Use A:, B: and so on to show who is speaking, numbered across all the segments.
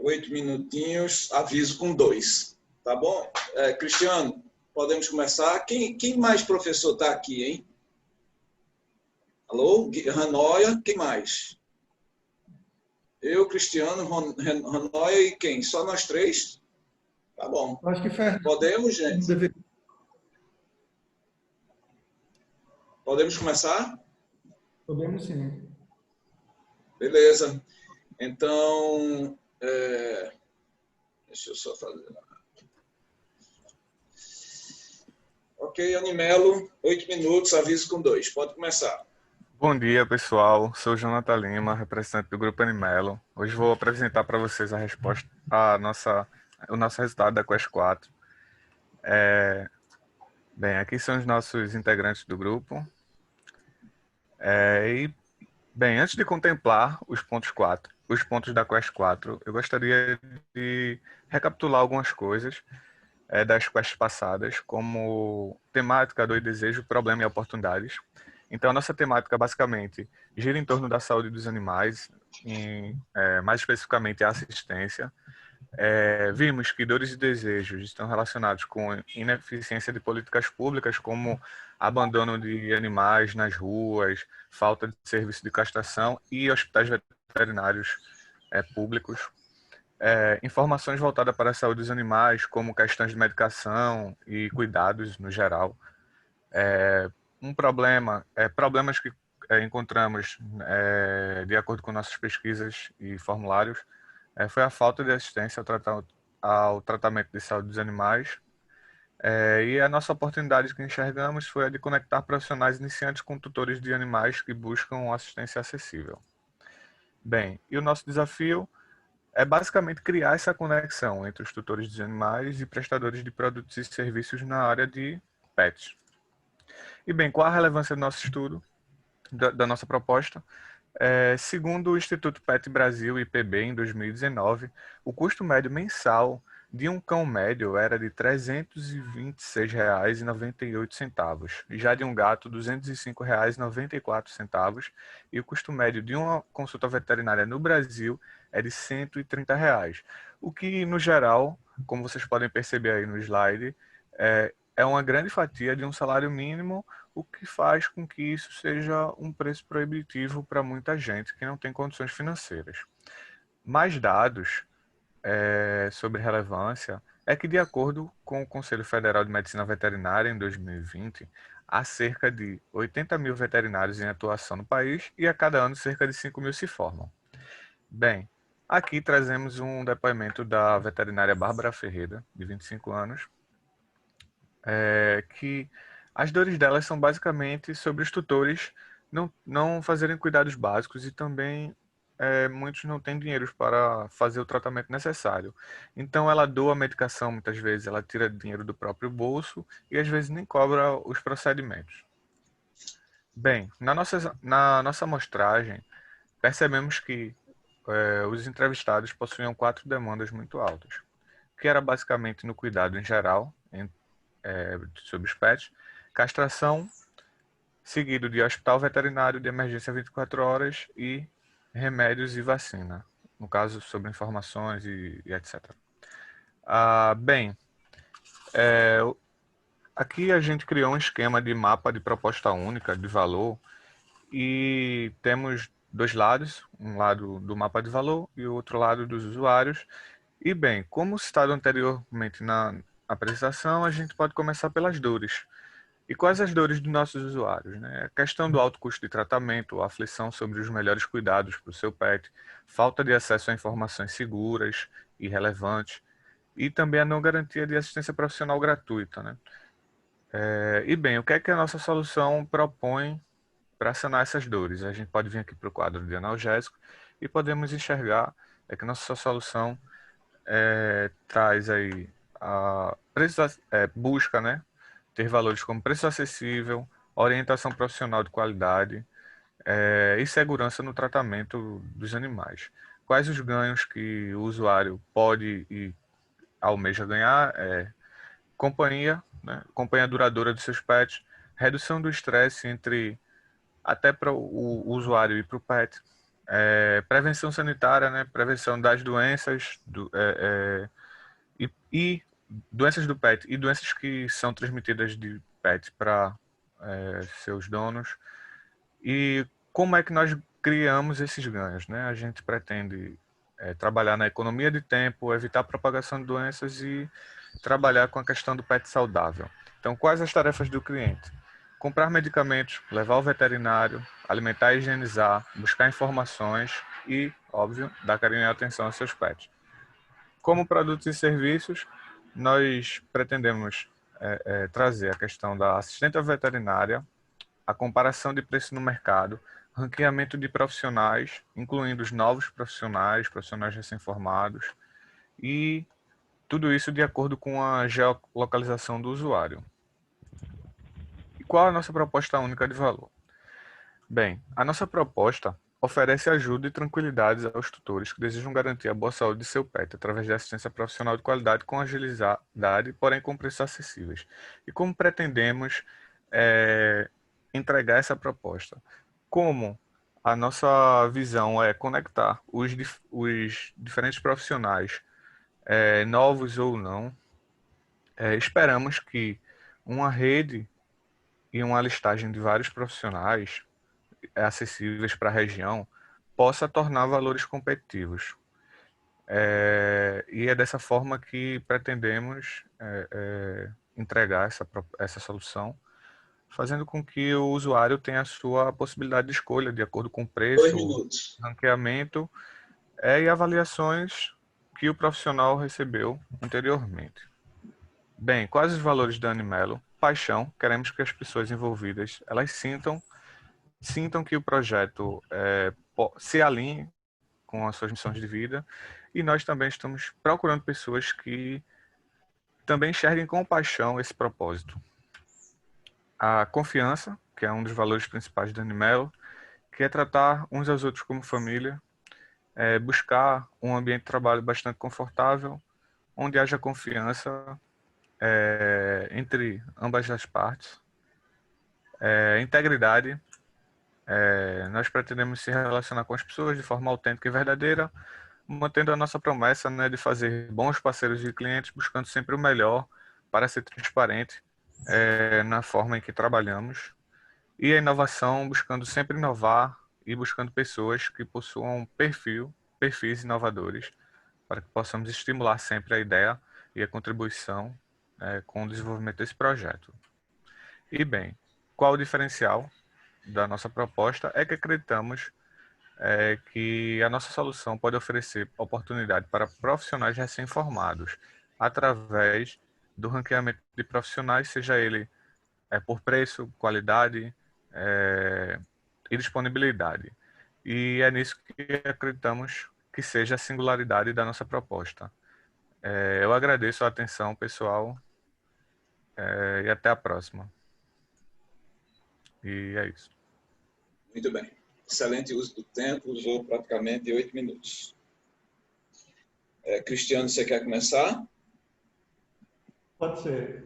A: 8 minutinhos, aviso com 2. Tá bom? Cristiano, podemos começar? Quem mais professor está aqui, hein? Alô? Ranoia, quem mais? Eu, Cristiano, Ranoia e quem? Só nós três? Tá bom.
B: Acho que Fernando.
A: Podemos, gente? Podemos começar?
B: Podemos sim.
A: Beleza. Então, deixa eu só fazer. Ok, Animelo, 8 minutos, aviso com 2. Pode começar.
C: Bom dia, pessoal. Sou Jonathan Lima, representante do Grupo Animelo. Hoje vou apresentar para vocês o nosso resultado da Quest 4. Bem, aqui são os nossos integrantes do grupo. Bem, antes de contemplar os pontos da Quest 4, eu gostaria de recapitular algumas coisas das quests passadas, como temática, dor e desejo, problema e oportunidades. Então, a nossa temática, basicamente, gira em torno da saúde dos animais, mais especificamente a assistência. Vimos que dores e desejos estão relacionados com ineficiência de políticas públicas, como abandono de animais nas ruas, falta de serviço de castração e hospitais veterinários públicos. Informações voltadas para a saúde dos animais, como questões de medicação e cuidados no geral. Problemas que encontramos de acordo com nossas pesquisas e formulários, foi a falta de assistência ao tratamento de saúde dos animais, e a nossa oportunidade que enxergamos foi a de conectar profissionais iniciantes com tutores de animais que buscam assistência acessível. Bem, e o nosso desafio é basicamente criar essa conexão entre os tutores de animais e prestadores de produtos e serviços na área de pets. E bem, qual a relevância do nosso estudo, da nossa proposta? Segundo o Instituto Pet Brasil, IPB, em 2019, o custo médio mensal de um cão médio era de R$ 326,98, e já de um gato, R$ 205,94, e o custo médio de uma consulta veterinária no Brasil é de R$ 130, o que, no geral, como vocês podem perceber aí no slide, é uma grande fatia de um salário mínimo, o que faz com que isso seja um preço proibitivo para muita gente que não tem condições financeiras. Mais dados sobre relevância é que, de acordo com o Conselho Federal de Medicina Veterinária, em 2020, há cerca de 80 mil veterinários em atuação no país e a cada ano cerca de 5 mil se formam. Bem, aqui trazemos um depoimento da veterinária Bárbara Ferreira, de 25 anos, que as dores delas são basicamente sobre os tutores não fazerem cuidados básicos e também muitos não têm dinheiro para fazer o tratamento necessário. Então ela doa a medicação, muitas vezes ela tira dinheiro do próprio bolso e às vezes nem cobra os procedimentos. Bem, na nossa amostragem, percebemos que os entrevistados possuíam 4 demandas muito altas, que era basicamente no cuidado em geral, sobre os pets, castração, seguido de hospital veterinário de emergência 24 horas e remédios e vacina, no caso sobre informações e etc. Bem, aqui a gente criou um esquema de mapa de proposta única de valor e temos 2 lados, um lado do mapa de valor e o outro lado dos usuários. E bem, como citado anteriormente na apresentação, a gente pode começar pelas dores. E quais as dores dos nossos usuários, né? A questão do alto custo de tratamento, a aflição sobre os melhores cuidados para o seu pet, falta de acesso a informações seguras e relevantes, e também a não garantia de assistência profissional gratuita, né? E bem, o que é que a nossa solução propõe para sanar essas dores? A gente pode vir aqui para o quadro de analgésico e podemos enxergar que nossa solução traz aí busca, né, ter valores como preço acessível, orientação profissional de qualidade e segurança no tratamento dos animais. Quais os ganhos que o usuário pode e almeja ganhar? Companhia, né, companhia duradoura dos seus pets, redução do estresse até para o usuário e para o pet, prevenção sanitária, né? Prevenção das doenças e doenças do pet e doenças que são transmitidas de pet para seus donos. E como é que nós criamos esses ganhos, né? A gente pretende trabalhar na economia de tempo, evitar a propagação de doenças e trabalhar com a questão do pet saudável. Então, quais as tarefas do cliente? Comprar medicamentos, levar ao veterinário, alimentar e higienizar, buscar informações e, óbvio, dar carinho e atenção aos seus pets. Como produtos e serviços, nós pretendemos trazer a questão da assistente veterinária, a comparação de preço no mercado, ranqueamento de profissionais, incluindo os novos profissionais recém-formados, e tudo isso de acordo com a geolocalização do usuário. E qual a nossa proposta única de valor? Bem, a nossa proposta oferece ajuda e tranquilidade aos tutores que desejam garantir a boa saúde de seu pet através de assistência profissional de qualidade com agilidade, porém com preços acessíveis. E como pretendemos entregar essa proposta? Como a nossa visão é conectar os diferentes profissionais, novos ou não, esperamos que uma rede e uma listagem de vários profissionais acessíveis para a região possa tornar valores competitivos. E é dessa forma que pretendemos entregar essa solução, fazendo com que o usuário tenha a sua possibilidade de escolha de acordo com o preço, ranqueamento e avaliações que o profissional recebeu anteriormente. Bem, quais os valores da Animelo? Paixão, queremos que as pessoas envolvidas elas sintam que o projeto se alinhe com as suas missões de vida, e nós também estamos procurando pessoas que também enxerguem com paixão esse propósito. A confiança, que é um dos valores principais da Animelo, que é tratar uns aos outros como família, buscar um ambiente de trabalho bastante confortável, onde haja confiança entre ambas as partes. Integridade, nós pretendemos se relacionar com as pessoas de forma autêntica e verdadeira, mantendo a nossa promessa, né, de fazer bons parceiros e clientes, buscando sempre o melhor para ser transparente na forma em que trabalhamos. E a inovação, buscando sempre inovar e buscando pessoas que possuam perfis inovadores, para que possamos estimular sempre a ideia e a contribuição com o desenvolvimento desse projeto. E bem, qual o diferencial da nossa proposta? É que acreditamos que a nossa solução pode oferecer oportunidade para profissionais recém-formados através do ranqueamento de profissionais, seja ele por preço, qualidade e disponibilidade. E é nisso que acreditamos que seja a singularidade da nossa proposta. Eu agradeço a atenção, pessoal, e até a próxima. E é isso.
A: Muito bem. Excelente uso do tempo, usou praticamente 8 minutos. Cristiano, você quer começar?
B: Pode ser.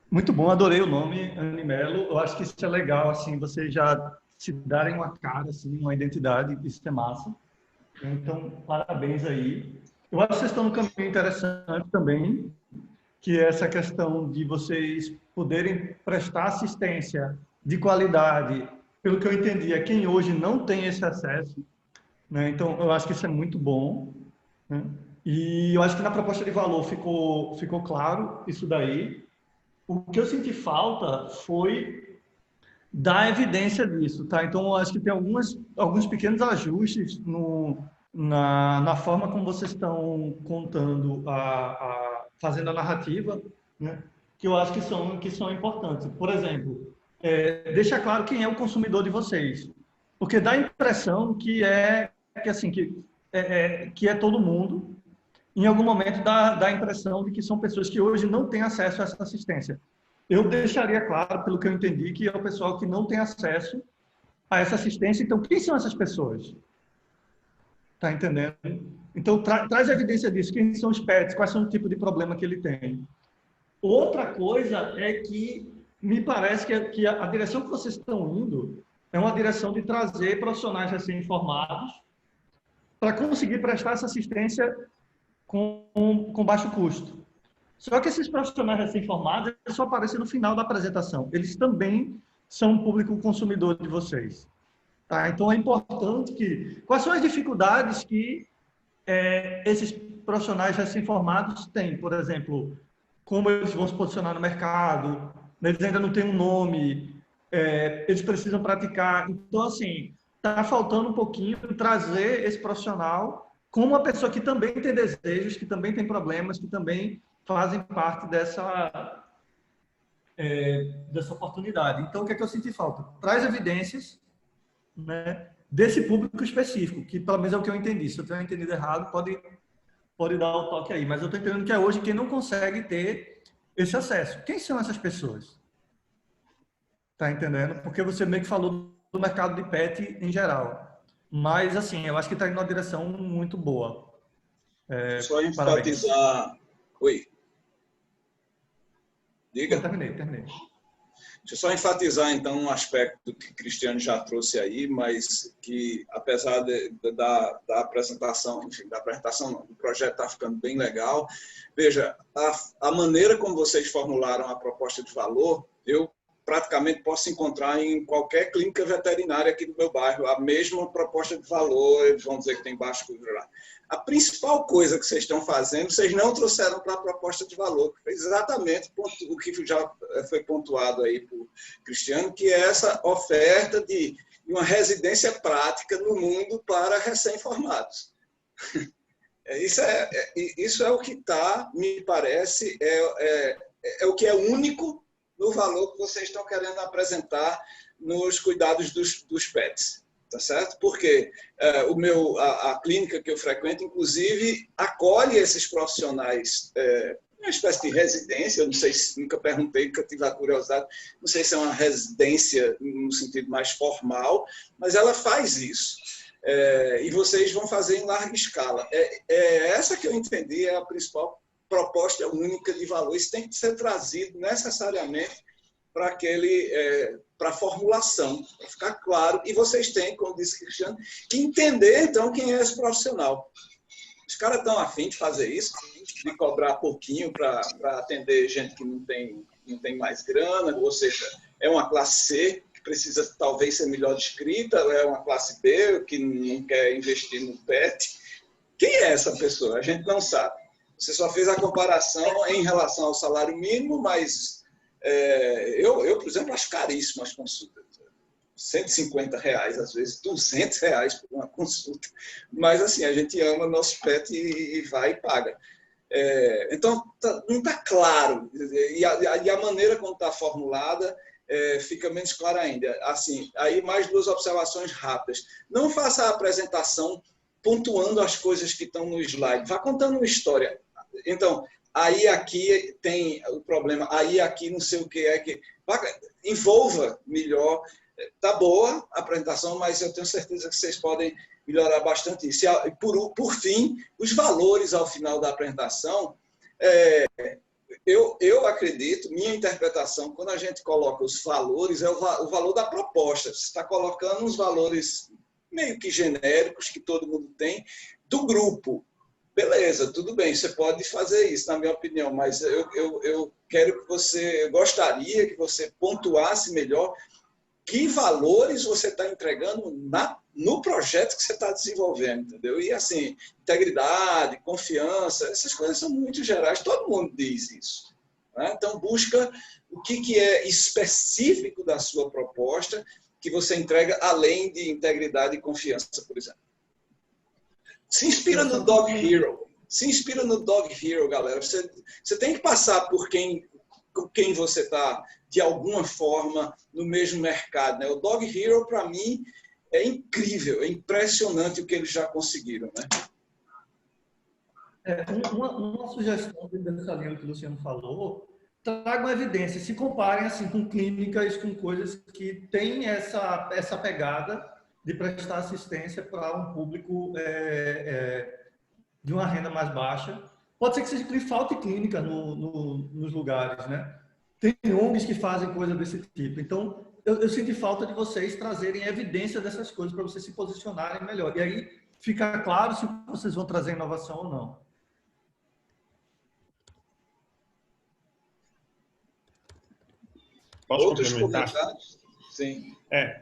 B: Muito bom, adorei o nome, Animelo. Eu acho que isso é legal, assim, vocês já se darem uma cara, assim, uma identidade, isso é massa. Então, parabéns aí. Eu acho que vocês estão num caminho interessante também, que é essa questão de vocês poderem prestar assistência de qualidade, pelo que eu entendi, a quem hoje não tem esse acesso, né? Então, eu acho que isso é muito bom, né? E eu acho que na proposta de valor ficou claro isso daí. O que eu senti falta foi dar evidência disso, tá? Então, eu acho que tem alguns pequenos ajustes na forma como vocês estão contando, fazendo a narrativa, né? Que eu acho que são importantes. Por exemplo, deixa claro quem é o consumidor de vocês, porque dá a impressão que é todo mundo. Em algum momento dá a impressão de que são pessoas que hoje não têm acesso a essa assistência. Eu deixaria claro, pelo que eu entendi, que é o pessoal que não tem acesso a essa assistência. Então, quem são essas pessoas? Tá entendendo? Então, traz evidência disso. Quem são os pets? Quais são o tipo de problema que ele tem? Outra coisa é que me parece que a direção que vocês estão indo é uma direção de trazer profissionais recém-formados para conseguir prestar essa assistência com baixo custo. Só que esses profissionais recém-formados só aparecem no final da apresentação. Eles também são um público consumidor de vocês. Tá? Então, é importante que... Quais são as dificuldades que esses profissionais recém-formados têm? Por exemplo, como eles vão se posicionar no mercado, eles ainda não têm um nome, eles precisam praticar. Então, assim, está faltando um pouquinho trazer esse profissional como uma pessoa que também tem desejos, que também tem problemas, que também fazem parte dessa oportunidade. Então, o que é que eu senti falta? Traz evidências, né, desse público específico, que pelo menos é o que eu entendi. Se eu tiver entendido errado, pode dar o toque aí. Mas eu estou entendendo que é hoje quem não consegue ter esse acesso. Quem são essas pessoas? Tá entendendo? Porque você meio que falou do mercado de pet em geral. Mas, assim, eu acho que está indo numa direção muito boa.
A: Só
B: Parabéns.
A: enfatizar... Oi. Diga.
B: Eu terminei.
A: Deixa eu só enfatizar, então, um aspecto que o Cristiano já trouxe aí, mas que, apesar da apresentação, enfim, da apresentação não, o projeto está ficando bem legal. Veja, a maneira como vocês formularam a proposta de valor, eu praticamente posso encontrar em qualquer clínica veterinária aqui do meu bairro, a mesma proposta de valor, eles vão dizer que tem baixo custo lá. A principal coisa que vocês estão fazendo, vocês não trouxeram para a proposta de valor, exatamente o que já foi pontuado aí por Cristiano, que é essa oferta de uma residência prática no mundo para recém-formados. Isso é o que está, me parece, é o que é único no valor que vocês estão querendo apresentar nos cuidados dos pets. Tá certo? Porque a clínica que eu frequento, inclusive, acolhe esses profissionais, uma espécie de residência, eu não sei se, nunca perguntei, nunca tive a curiosidade, não sei se é uma residência no sentido mais formal, mas ela faz isso. E vocês vão fazer em larga escala. Essa que eu entendi é a principal proposta única de valor. Isso tem que ser trazido necessariamente para a formulação, para ficar claro. E vocês têm, como disse o Cristiano, que entender, então, quem é esse profissional. Os caras estão a fim de fazer isso, de cobrar pouquinho para atender gente que não tem mais grana, ou seja, é uma classe C, que precisa talvez ser melhor descrita, ou é uma classe B, que não quer investir no pet. Quem é essa pessoa? A gente não sabe. Você só fez a comparação em relação ao salário mínimo, mas... Eu, por exemplo, acho caríssimo as consultas. R$150, às vezes R$200 por uma consulta. Mas, assim, a gente ama nosso pet e vai e paga. Então, não está claro. E a maneira como está formulada fica menos clara ainda. Assim, aí mais duas observações rápidas. Não faça a apresentação pontuando as coisas que estão no slide. Vá contando uma história. Então... Aí aqui tem o problema, aí aqui não sei o que é que... Envolva melhor. Tá boa a apresentação, mas eu tenho certeza que vocês podem melhorar bastante isso. E, por fim, os valores ao final da apresentação, eu acredito, minha interpretação, quando a gente coloca os valores, é o valor da proposta. Você está colocando uns valores meio que genéricos, que todo mundo tem, do grupo. Beleza, tudo bem, você pode fazer isso, na minha opinião, mas eu gostaria que você pontuasse melhor que valores você está entregando no projeto que você está desenvolvendo, entendeu? E assim, integridade, confiança, essas coisas são muito gerais, todo mundo diz isso. Né? Então, busca o que é específico da sua proposta que você entrega além de integridade e confiança, por exemplo. Se inspira no Dog Hero. Se inspira no Dog Hero, galera. Você tem que passar por quem você está, de alguma forma, no mesmo mercado. Né? O Dog Hero, para mim, é incrível, é impressionante o que eles já conseguiram. Né?
B: Uma sugestão dessa linha que o Luciano falou, tragam evidências, se comparem assim, com clínicas, com coisas que têm essa pegada de prestar assistência para um público de uma renda mais baixa. Pode ser que seja que falte clínica nos lugares, né? Tem ONGs que fazem coisa desse tipo. Então, eu senti falta de vocês trazerem evidência dessas coisas para vocês se posicionarem melhor. E aí fica claro se vocês vão trazer inovação ou não.
D: Posso
A: Outros
D: complementar?
A: comentários? Sim.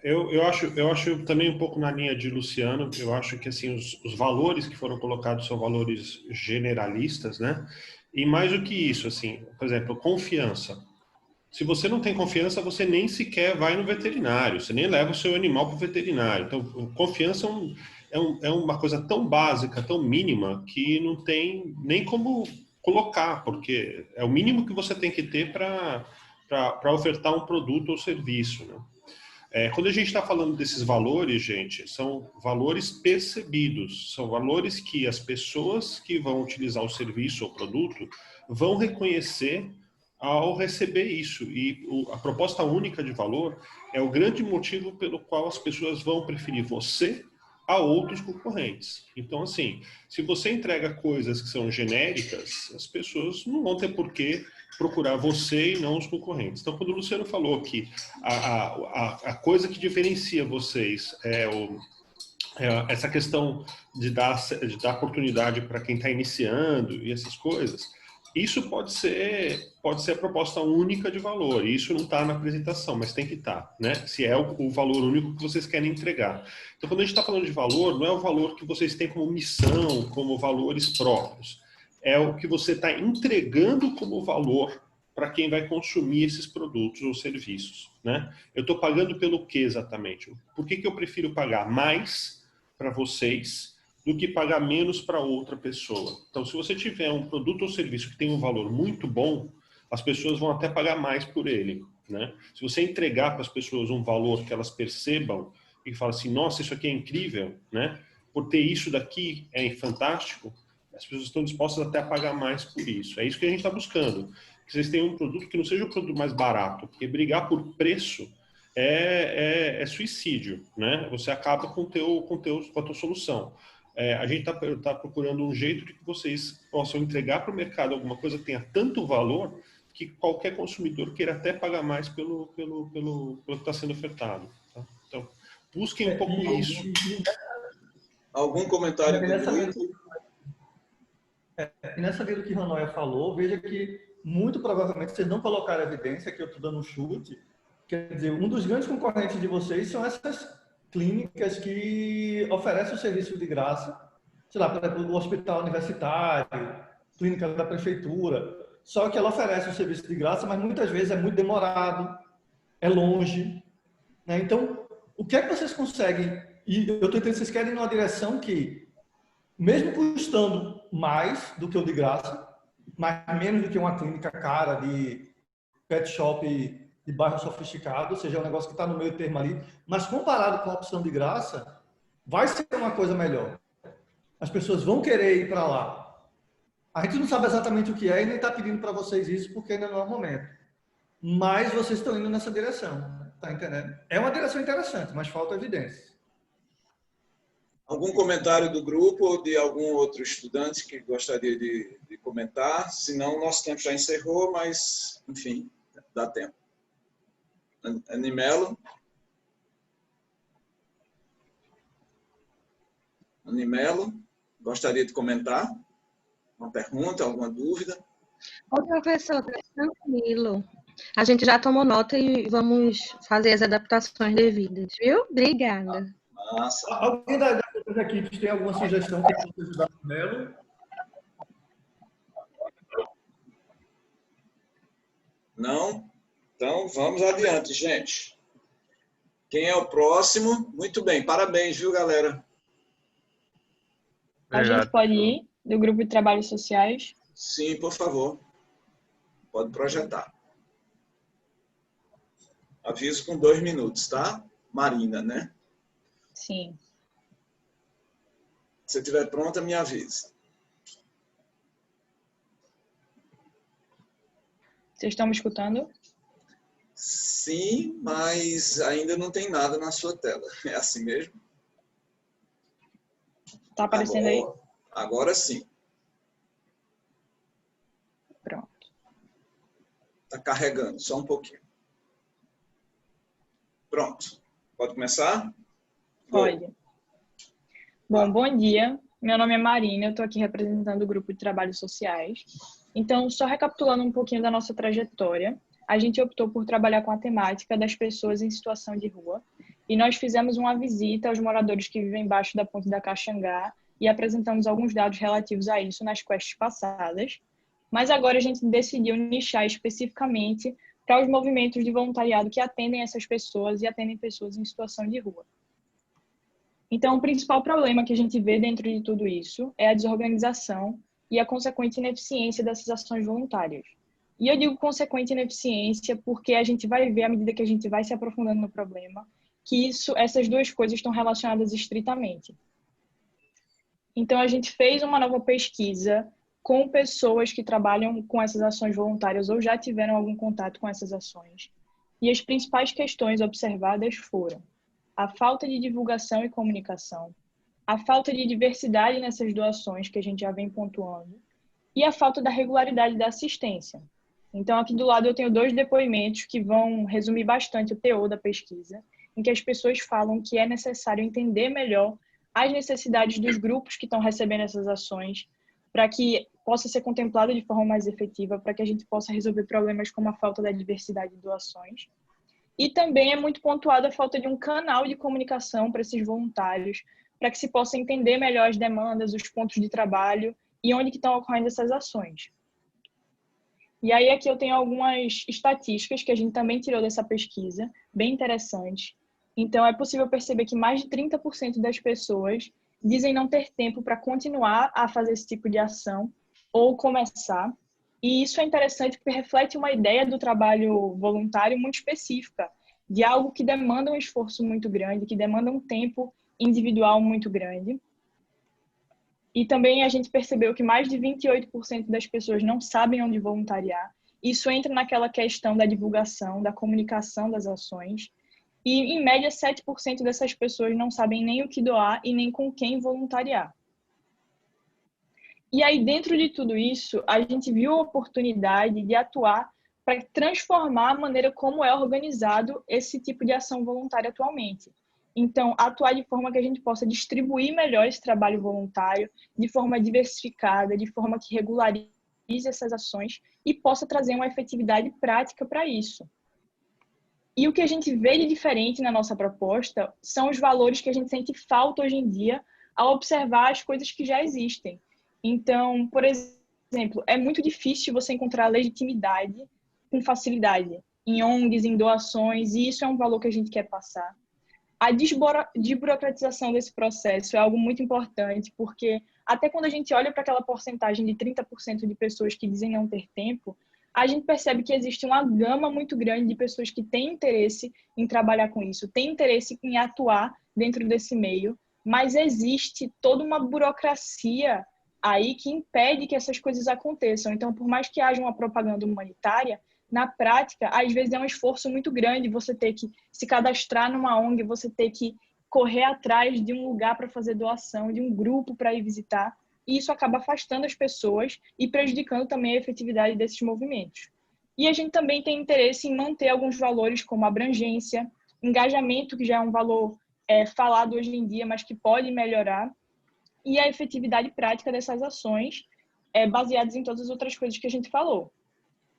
D: Eu acho também um pouco na linha de Luciano. Eu acho que assim os valores que foram colocados são valores generalistas, né? E mais do que isso, assim, por exemplo, confiança. Se você não tem confiança, você nem sequer vai no veterinário, você nem leva o seu animal para o veterinário. Então, confiança é uma coisa tão básica, tão mínima, que não tem nem como colocar, porque é o mínimo que você tem que ter para ofertar um produto ou serviço, né? Quando a gente está falando desses valores, gente, são valores percebidos, são valores que as pessoas que vão utilizar o serviço ou produto vão reconhecer ao receber isso. E a proposta única de valor é o grande motivo pelo qual as pessoas vão preferir você a outros concorrentes. Então, assim, se você entrega coisas que são genéricas, as pessoas não vão ter por que procurar você e não os concorrentes. Então, quando o Luciano falou que a coisa que diferencia vocês essa questão de dar oportunidade para quem está iniciando e essas coisas, isso pode ser a proposta única de valor. E isso não está na apresentação, mas tem que estar, né? Se é o valor único que vocês querem entregar. Então, quando a gente está falando de valor, não é o valor que vocês têm como missão, como valores próprios. É o que você está entregando como valor para quem vai consumir esses produtos ou serviços, né? Eu estou pagando pelo que exatamente? Por que eu prefiro pagar mais para vocês do que pagar menos para outra pessoa? Então, se você tiver um produto ou serviço que tem um valor muito bom, as pessoas vão até pagar mais por ele, né? Se você entregar para as pessoas um valor que elas percebam e falam assim, nossa, isso aqui é incrível, né? Por ter isso daqui é fantástico, as pessoas estão dispostas até a pagar mais por isso. É isso que a gente está buscando. Que vocês tenham um produto que não seja o produto mais barato, porque brigar por preço é suicídio, né? Você acaba com a tua solução. A gente está procurando um jeito de que vocês possam entregar para o mercado alguma coisa que tenha tanto valor que qualquer consumidor queira até pagar mais pelo que está sendo ofertado. Tá? Então, busquem um pouco isso.
A: Algum comentário do grupo?
B: E nessa linha do que Ranoia falou, veja que muito provavelmente vocês não colocaram evidência, que eu estou dando um chute. Quer dizer, um dos grandes concorrentes de vocês são essas clínicas que oferecem o serviço de graça, sei lá, por exemplo, o hospital universitário, clínica da prefeitura. Só que ela oferece o serviço de graça, mas muitas vezes é muito demorado, é longe, né? Então, o que é que vocês conseguem? E eu estou entendendo que vocês querem ir numa direção que, mesmo custando mais do que o de graça, mas menos do que uma clínica cara de pet shop de bairro sofisticado, ou seja, é um negócio que está no meio termo ali, mas comparado com a opção de graça, vai ser uma coisa melhor. As pessoas vão querer ir para lá. A gente não sabe exatamente o que é e nem está pedindo para vocês isso porque ainda não é o momento. Mas vocês estão indo nessa direção, tá entendendo? É uma direção interessante, mas falta evidência.
A: Algum comentário do grupo ou de algum outro estudante que gostaria de comentar? Senão, nosso tempo já encerrou, mas, enfim, dá tempo. Animelo? Animelo, gostaria de comentar? Uma pergunta, alguma dúvida?
E: Ô, professor, tá tranquilo. A gente já tomou nota e vamos fazer as adaptações devidas, viu? Obrigada.
A: Massa.
B: Alguém das outras equipes tem alguma sugestão que possa ajudar o Melo?
A: Não? Então, vamos adiante, gente. Quem é o próximo? Muito bem, parabéns, viu, galera?
F: A gente pode ir do grupo de trabalhos sociais?
A: Sim, por favor. Pode projetar. Aviso com 2 minutos, tá? Marina, né?
F: Sim.
A: Se estiver pronta, me avise.
F: Vocês estão me escutando?
A: Sim, mas ainda não tem nada na sua tela. É assim mesmo?
F: Tá aparecendo aí?
A: Agora sim.
F: Pronto.
A: Está carregando, só um pouquinho. Pronto. Pode começar?
F: Pode. Bom dia. Meu nome é Marina, eu estou aqui representando o grupo de trabalhos sociais. Então, só recapitulando um pouquinho da nossa trajetória, a gente optou por trabalhar com a temática das pessoas em situação de rua e nós fizemos uma visita aos moradores que vivem embaixo da ponte da Caxangá e apresentamos alguns dados relativos a isso nas quests passadas. Mas agora a gente decidiu nichar especificamente para os movimentos de voluntariado que atendem essas pessoas e atendem pessoas em situação de rua. Então, o principal problema que a gente vê dentro de tudo isso é a desorganização e a consequente ineficiência dessas ações voluntárias. E eu digo consequente ineficiência porque a gente vai ver, à medida que a gente vai se aprofundando no problema, que essas duas coisas estão relacionadas estritamente. Então, a gente fez uma nova pesquisa com pessoas que trabalham com essas ações voluntárias ou já tiveram algum contato com essas ações. E as principais questões observadas foram a falta de divulgação e comunicação, a falta de diversidade nessas doações, que a gente já vem pontuando, e a falta da regularidade da assistência. Então, aqui do lado eu tenho 2 depoimentos que vão resumir bastante o teor da pesquisa, em que as pessoas falam que é necessário entender melhor as necessidades dos grupos que estão recebendo essas ações, para que possa ser contemplado de forma mais efetiva, para que a gente possa resolver problemas como a falta da diversidade de doações. E também é muito pontuada a falta de um canal de comunicação para esses voluntários, para que se possa entender melhor as demandas, os pontos de trabalho e onde que estão ocorrendo essas ações. E aí aqui eu tenho algumas estatísticas que a gente também tirou dessa pesquisa, bem interessantes. Então é possível perceber que mais de 30% das pessoas dizem não ter tempo para continuar a fazer esse tipo de ação ou começar. E isso é interessante porque reflete uma ideia do trabalho voluntário muito específica, de algo que demanda um esforço muito grande, que demanda um tempo individual muito grande. E também a gente percebeu que mais de 28% das pessoas não sabem onde voluntariar. Isso entra naquela questão da divulgação, da comunicação das ações. E, em média, 7% dessas pessoas não sabem nem o que doar e nem com quem voluntariar. E aí, dentro de tudo isso, a gente viu a oportunidade de atuar para transformar a maneira como é organizado esse tipo de ação voluntária atualmente. Então, atuar de forma que a gente possa distribuir melhor esse trabalho voluntário, de forma diversificada, de forma que regularize essas ações e possa trazer uma efetividade prática para isso. E o que a gente vê de diferente na nossa proposta são os valores que a gente sente falta hoje em dia ao observar as coisas que já existem. Então, por exemplo, é muito difícil você encontrar legitimidade com facilidade em ONGs, em doações, e isso é um valor que a gente quer passar. A desburocratização desse processo é algo muito importante, porque até quando a gente olha para aquela porcentagem de 30% de pessoas que dizem não ter tempo, a gente percebe que existe uma gama muito grande de pessoas que têm interesse em trabalhar com isso, têm interesse em atuar dentro desse meio, mas existe toda uma burocracia aí que impede que essas coisas aconteçam. Então, por mais que haja uma propaganda humanitária, na prática, às vezes é um esforço muito grande você ter que se cadastrar numa ONG, você ter que correr atrás de um lugar para fazer doação, de um grupo para ir visitar, e isso acaba afastando as pessoas e prejudicando também a efetividade desses movimentos. E a gente também tem interesse em manter alguns valores como abrangência, engajamento, que já é um valor falado hoje em dia, mas que pode melhorar, e a efetividade prática dessas ações, baseadas em todas as outras coisas que a gente falou.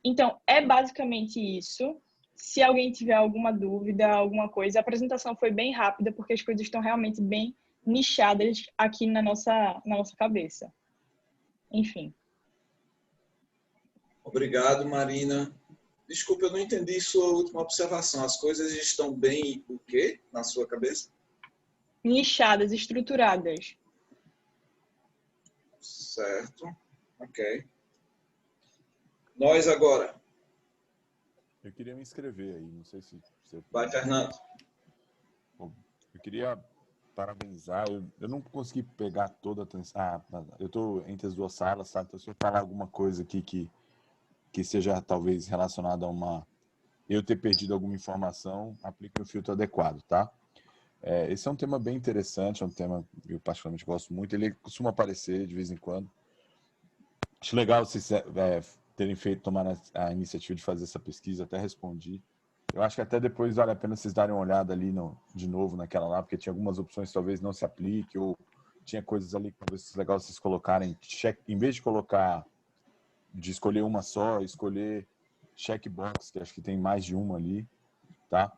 F: Então, é basicamente isso. Se alguém tiver alguma dúvida, alguma coisa, a apresentação foi bem rápida, porque as coisas estão realmente bem nichadas aqui na nossa cabeça. Enfim.
A: Obrigado, Marina. Desculpa, eu não entendi sua última observação. As coisas estão bem o quê na sua cabeça?
F: Nichadas, estruturadas.
A: Certo. Ok. Nós agora.
G: Eu queria me inscrever aí, não sei se você...
A: Vai, Fernando.
G: Bom, eu queria parabenizar, eu não consegui pegar toda a atenção. Eu estou entre as duas salas, tá? Então se eu falar alguma coisa aqui que seja talvez relacionada a eu ter perdido alguma informação, aplique o filtro adequado, tá? Esse é um tema bem interessante, é um tema que eu particularmente gosto muito, ele costuma aparecer de vez em quando. Acho legal vocês terem tomado a iniciativa de fazer essa pesquisa, até respondi Eu acho que até depois vale a pena vocês darem uma olhada ali de novo naquela lá, porque tinha algumas opções que talvez não se aplique, ou tinha coisas ali que talvez seja legal vocês colocarem, em vez de escolher uma só, escolher checkbox, que acho que tem mais de uma ali, tá?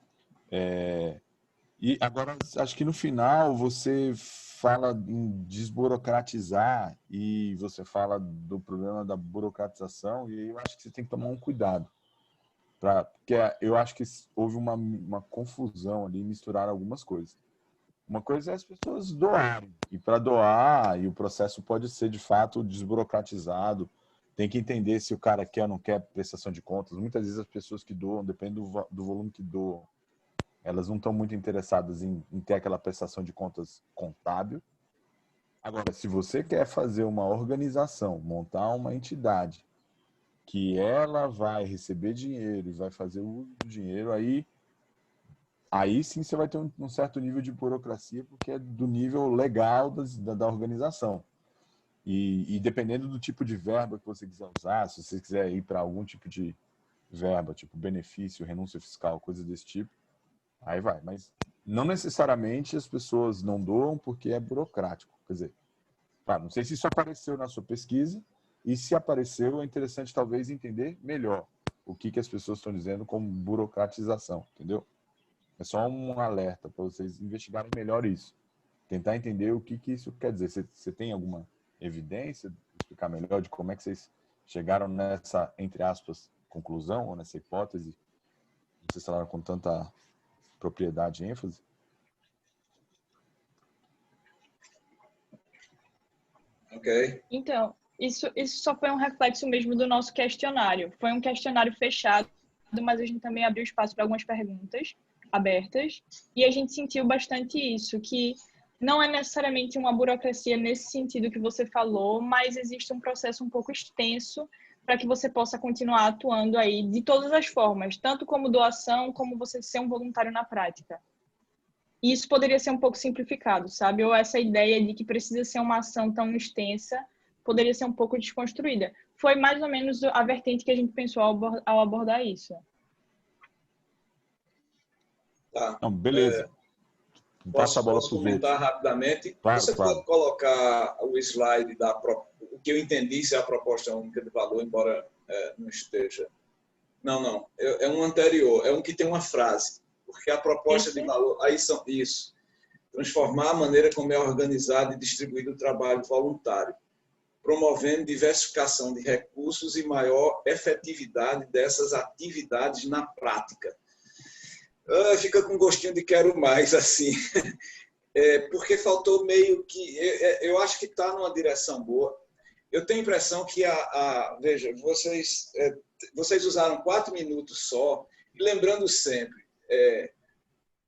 G: E agora, acho que no final você fala em desburocratizar e você fala do problema da burocratização, e eu acho que você tem que tomar um cuidado. Porque eu acho que houve uma confusão ali, misturar algumas coisas. Uma coisa é as pessoas doarem, e para doar, e o processo pode ser de fato desburocratizado, tem que entender se o cara quer ou não quer prestação de contas. Muitas vezes as pessoas que doam, depende do volume que doam, elas não estão muito interessadas em ter aquela prestação de contas contábil. Agora, se você quer fazer uma organização, montar uma entidade, que ela vai receber dinheiro e vai fazer o uso do dinheiro, aí sim você vai ter um certo nível de burocracia, porque é do nível legal da organização. E dependendo do tipo de verba que você quiser usar, se você quiser ir para algum tipo de verba, tipo benefício, renúncia fiscal, coisa desse tipo, aí vai. Mas não necessariamente as pessoas não doam porque é burocrático. Quer dizer, não sei se isso apareceu na sua pesquisa, e se apareceu, é interessante talvez entender melhor o que as pessoas estão dizendo como burocratização, entendeu? É só um alerta para vocês investigarem melhor isso. Tentar entender o que isso quer dizer. Você tem alguma evidência, explicar melhor de como é que vocês chegaram nessa, entre aspas, conclusão, ou nessa hipótese? Vocês falaram com tanta propriedade e ênfase?
A: Ok.
F: Então, isso só foi um reflexo mesmo do nosso questionário. Foi um questionário fechado, mas a gente também abriu espaço para algumas perguntas abertas, e a gente sentiu bastante isso, que não é necessariamente uma burocracia nesse sentido que você falou, mas existe um processo um pouco extenso para que você possa continuar atuando aí de todas as formas, tanto como doação, como você ser um voluntário na prática. E isso poderia ser um pouco simplificado, sabe? Ou essa ideia de que precisa ser uma ação tão extensa poderia ser um pouco desconstruída. Foi mais ou menos a vertente que a gente pensou ao abordar isso.
A: Tá.
G: Não, beleza. Passa a bola
A: Posso
G: para os
A: comentar
G: outros.
A: rapidamente?
G: Claro,
A: Você
G: claro.
A: pode colocar o slide o que eu entendi se é a proposta única de valor, embora não esteja. Não. É um anterior, é um que tem uma frase. Porque a proposta de valor, aí são isso. Transformar a maneira como é organizado e distribuído o trabalho voluntário, promovendo diversificação de recursos e maior efetividade dessas atividades na prática. Fica com gostinho de quero mais, assim. Porque faltou meio que... Eu acho que está numa direção boa. Eu tenho a impressão que veja, vocês usaram 4 minutos só, e lembrando sempre,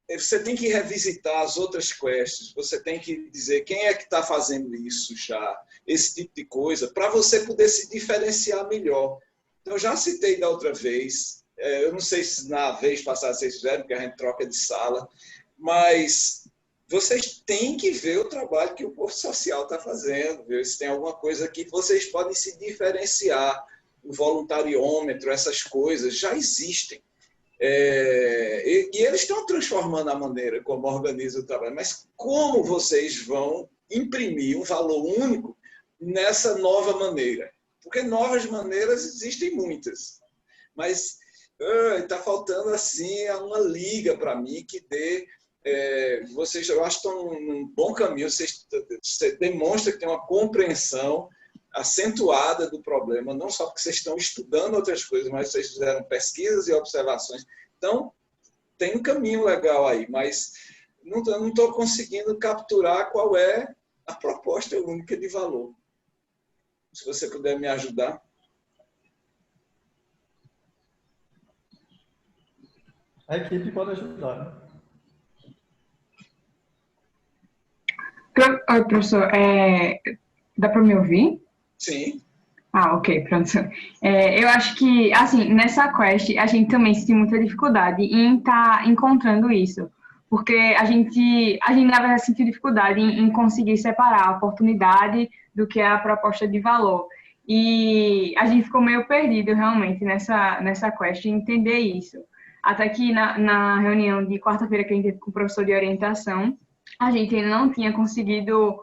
A: você tem que revisitar as outras quests, você tem que dizer quem é que está fazendo isso já, esse tipo de coisa, para você poder se diferenciar melhor. Então, eu já citei da outra vez, eu não sei se na vez passada vocês fizeram, porque a gente troca de sala, mas vocês têm que ver o trabalho que o Posto Social está fazendo, ver se tem alguma coisa que vocês podem se diferenciar. O voluntariômetro, essas coisas já existem. E eles estão transformando a maneira como organizam o trabalho, mas como vocês vão imprimir um valor único nessa nova maneira? Porque novas maneiras existem muitas, mas está faltando assim uma liga para mim que dê. Vocês, eu acho que estão num bom caminho, você demonstra que tem uma compreensão acentuada do problema, não só porque vocês estão estudando outras coisas, mas vocês fizeram pesquisas e observações. Então, tem um caminho legal aí, mas não estou conseguindo capturar qual é a proposta única de valor. Se você puder me ajudar.
B: A equipe pode ajudar, né?
H: Oi, professor, dá para me ouvir?
A: Sim.
H: Ok, pronto. Eu acho que, assim, nessa quest, a gente também sentiu muita dificuldade em estar encontrando isso, porque a gente na verdade, sentiu dificuldade em conseguir separar a oportunidade do que é a proposta de valor. E a gente ficou meio perdido, realmente, nessa quest, em entender isso. Até que na reunião de quarta-feira que a gente teve com o professor de orientação, a gente ainda não tinha conseguido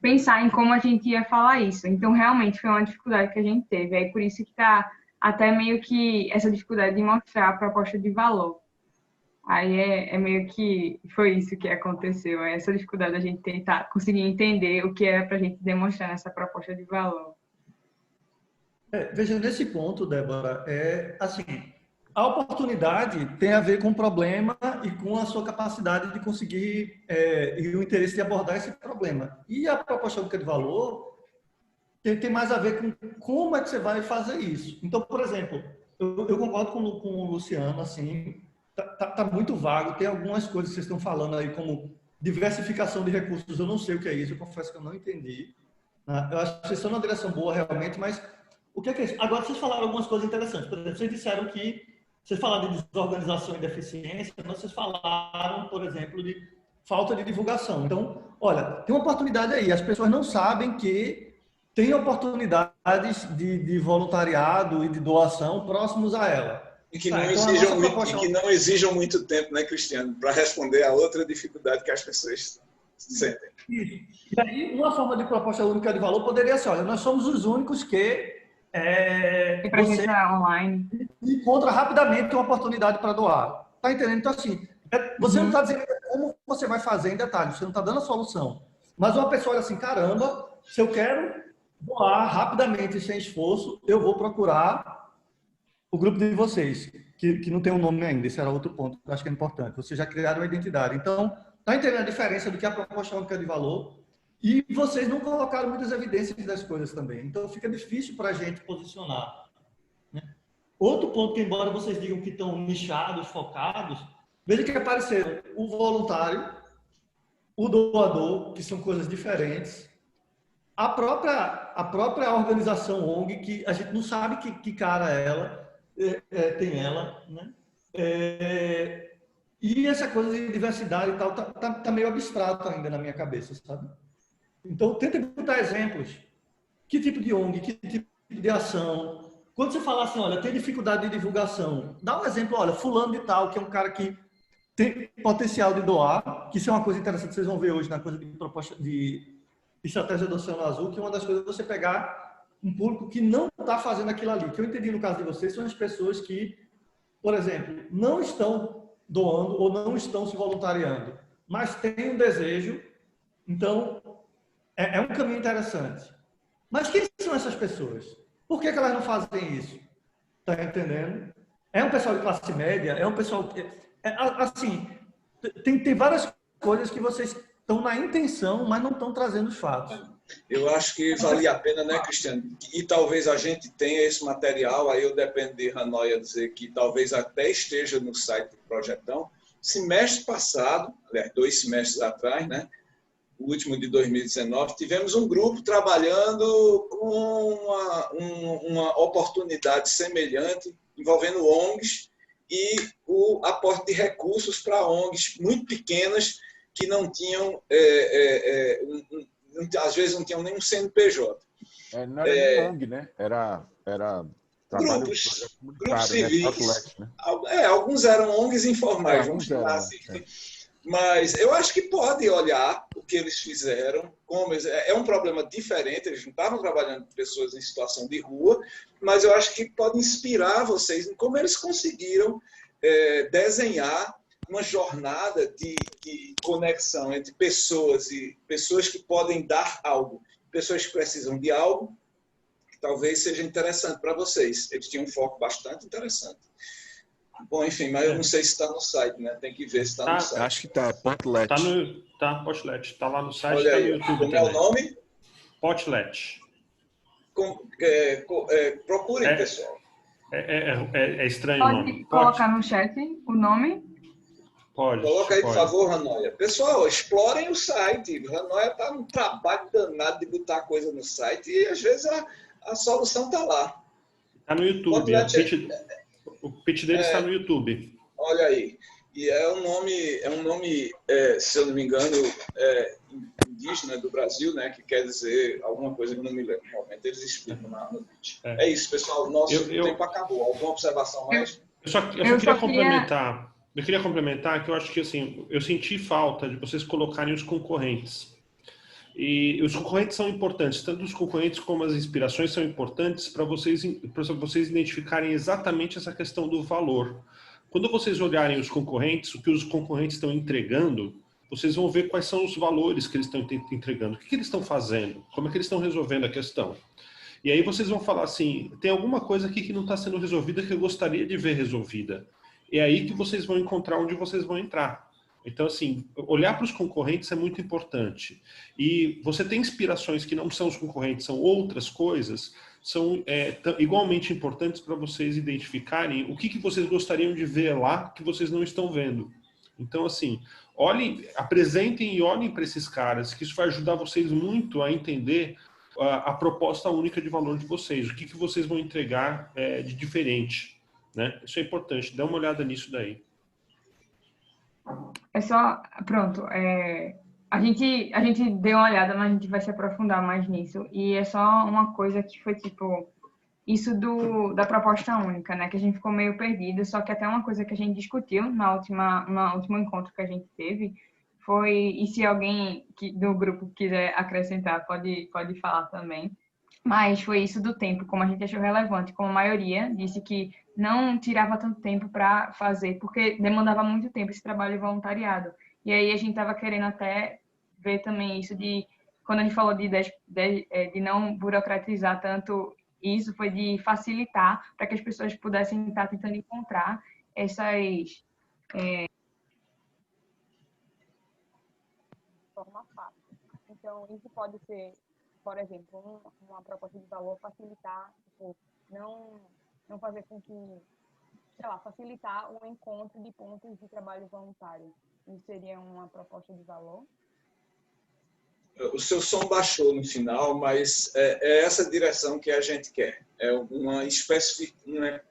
H: pensar em como a gente ia falar isso. Então, realmente, foi uma dificuldade que a gente teve. Aí, por isso que está até meio que essa dificuldade de mostrar a proposta de valor. Aí é meio que foi isso que aconteceu. Essa dificuldade da gente tentar conseguir entender o que era para a gente demonstrar nessa proposta de valor.
B: Veja, nesse ponto, Débora, assim, a oportunidade tem a ver com o problema e com a sua capacidade de conseguir e o interesse de abordar esse problema. E a proposta única de valor tem mais a ver com como é que você vai fazer isso. Então, por exemplo, eu concordo com o Luciano, assim, tá muito vago, tem algumas coisas que vocês estão falando aí, como diversificação de recursos, eu não sei o que é isso, eu confesso que eu não entendi. Né? Eu acho que vocês estão numa direção boa, realmente, mas o que é isso? Agora, vocês falaram algumas coisas interessantes. Por exemplo, vocês disseram que vocês falaram de desorganização e deficiência, mas vocês falaram, por exemplo, de falta de divulgação. Então, olha, tem uma oportunidade aí. As pessoas não sabem que tem oportunidades de voluntariado e de doação próximos a ela.
A: E que não exijam muito tempo, né, Cristiano, para responder a outra dificuldade que as pessoas sentem.
B: E aí, uma forma de proposta única de valor poderia ser, olha, nós somos os únicos que
H: você online
B: encontra rapidamente uma oportunidade para doar. Tá entendendo? Então, assim, você não está dizendo como você vai fazer em detalhe, você não está dando a solução. Mas uma pessoa olha assim, caramba, se eu quero doar rapidamente, sem esforço, eu vou procurar o grupo de vocês, que não tem um nome ainda. Esse era outro ponto que eu acho que é importante. Vocês já criaram uma identidade. Então, tá entendendo a diferença do que é a proposta única de valor? E vocês não colocaram muitas evidências das coisas também. Então, fica difícil para a gente posicionar. Né? Outro ponto que, embora vocês digam que estão nichados, focados, veja que apareceram o voluntário, o doador, que são coisas diferentes, a própria organização ONG, que a gente não sabe que cara tem ela, né? E essa coisa de diversidade e tal tá meio abstrato ainda na minha cabeça, sabe? Então, tenta botar exemplos. Que tipo de ONG, que tipo de ação? Quando você fala assim, olha, tem dificuldade de divulgação, dá um exemplo, olha, fulano de tal, que é um cara que tem potencial de doar, que isso é uma coisa interessante que vocês vão ver hoje na coisa de proposta de estratégia do Oceano Azul, que uma das coisas é você pegar um público que não está fazendo aquilo ali. O que eu entendi no caso de vocês são as pessoas que, por exemplo, não estão doando ou não estão se voluntariando, mas têm um desejo. Então, é um caminho interessante. Mas quem são essas pessoas? Por que elas não fazem isso? Está entendendo? É um pessoal de classe média? É um pessoal... assim, tem várias coisas que vocês estão na intenção, mas não estão trazendo os fatos.
A: Eu acho que valia a pena, né, Cristiano? E talvez a gente tenha esse material, aí eu dependo de Hanóia dizer que talvez até esteja no site do Projetão. Semestre passado, aliás, 2 semestres atrás, né? O último de 2019, tivemos um grupo trabalhando com uma oportunidade semelhante, envolvendo ONGs e o aporte de recursos para ONGs muito pequenas que não tinham, às vezes não tinham nem um CNPJ.
G: Não era nem ONG, né? Era
A: grupos civis. Né? Alguns eram ONGs informais, vamos chamar assim. Mas eu acho que pode olhar o que eles fizeram. É um problema diferente, eles não estavam trabalhando com pessoas em situação de rua, mas eu acho que pode inspirar vocês em como eles conseguiram desenhar uma jornada de conexão entre pessoas e pessoas que podem dar algo, pessoas que precisam de algo, que talvez seja interessante para vocês. Eles tinham um foco bastante interessante. Bom, enfim, mas eu não sei se está no site, né? Tem que ver se está no site.
G: Acho que está, Potlet.
D: Tá, Potlet. Está lá no site,
A: está
D: no YouTube
A: como
D: também.
A: É o nome?
D: Potlet.
A: Procurem, pessoal.
D: É estranho
H: pode
D: o nome.
H: Colocar no chat o nome?
D: Pode.
A: Coloca aí, por favor, Hanóia. Pessoal, explorem o site. Hanóia está num trabalho danado de botar coisa no site e, às vezes, a solução está lá.
D: Está no YouTube. O pitch dele está no YouTube.
A: Olha aí. E é um nome, se eu não me engano, indígena do Brasil, né? Que quer dizer alguma coisa que eu não me lembro. Realmente eles explicam no pitch. É isso, pessoal. Nosso tempo acabou. Alguma observação mais?
D: Eu queria complementar que eu acho que assim, eu senti falta de vocês colocarem os concorrentes. E os concorrentes são importantes, tanto os concorrentes como as inspirações são importantes para vocês identificarem exatamente essa questão do valor. Quando vocês olharem os concorrentes, o que os concorrentes estão entregando, vocês vão ver quais são os valores que eles estão entregando, o que eles estão fazendo, como é que eles estão resolvendo a questão. E aí vocês vão falar assim, tem alguma coisa aqui que não está sendo resolvida que eu gostaria de ver resolvida. É aí que vocês vão encontrar onde vocês vão entrar. Então, assim, olhar para os concorrentes é muito importante. E você tem inspirações que não são os concorrentes, são outras coisas, são igualmente importantes para vocês identificarem o que vocês gostariam de ver lá que vocês não estão vendo. Então, assim, olhem, apresentem e olhem para esses caras, que isso vai ajudar vocês muito a entender a proposta única de valor de vocês, o que vocês vão entregar de diferente, né? Isso é importante, dá uma olhada nisso daí.
H: É só, pronto, a gente deu uma olhada, mas a gente vai se aprofundar mais nisso, e é só uma coisa que foi tipo, isso da proposta única, né, que a gente ficou meio perdido, só que até uma coisa que a gente discutiu no último encontro que a gente teve, foi, e se alguém do grupo quiser acrescentar, pode falar também, mas foi isso do tempo, como a gente achou relevante, como a maioria disse que não tirava tanto tempo para fazer, porque demandava muito tempo esse trabalho voluntariado. E aí a gente estava querendo até ver também isso quando a gente falou de não burocratizar tanto isso, foi de facilitar para que as pessoas pudessem estar tentando encontrar essas...
F: forma fácil. Então, isso pode ser, por exemplo, uma proposta de valor facilitar, tipo, não fazer com que, sei lá, facilitar o encontro de pontos de trabalho voluntário. Isso seria uma proposta de valor?
A: O seu som baixou no final, mas é essa direção que a gente quer. É uma especificidade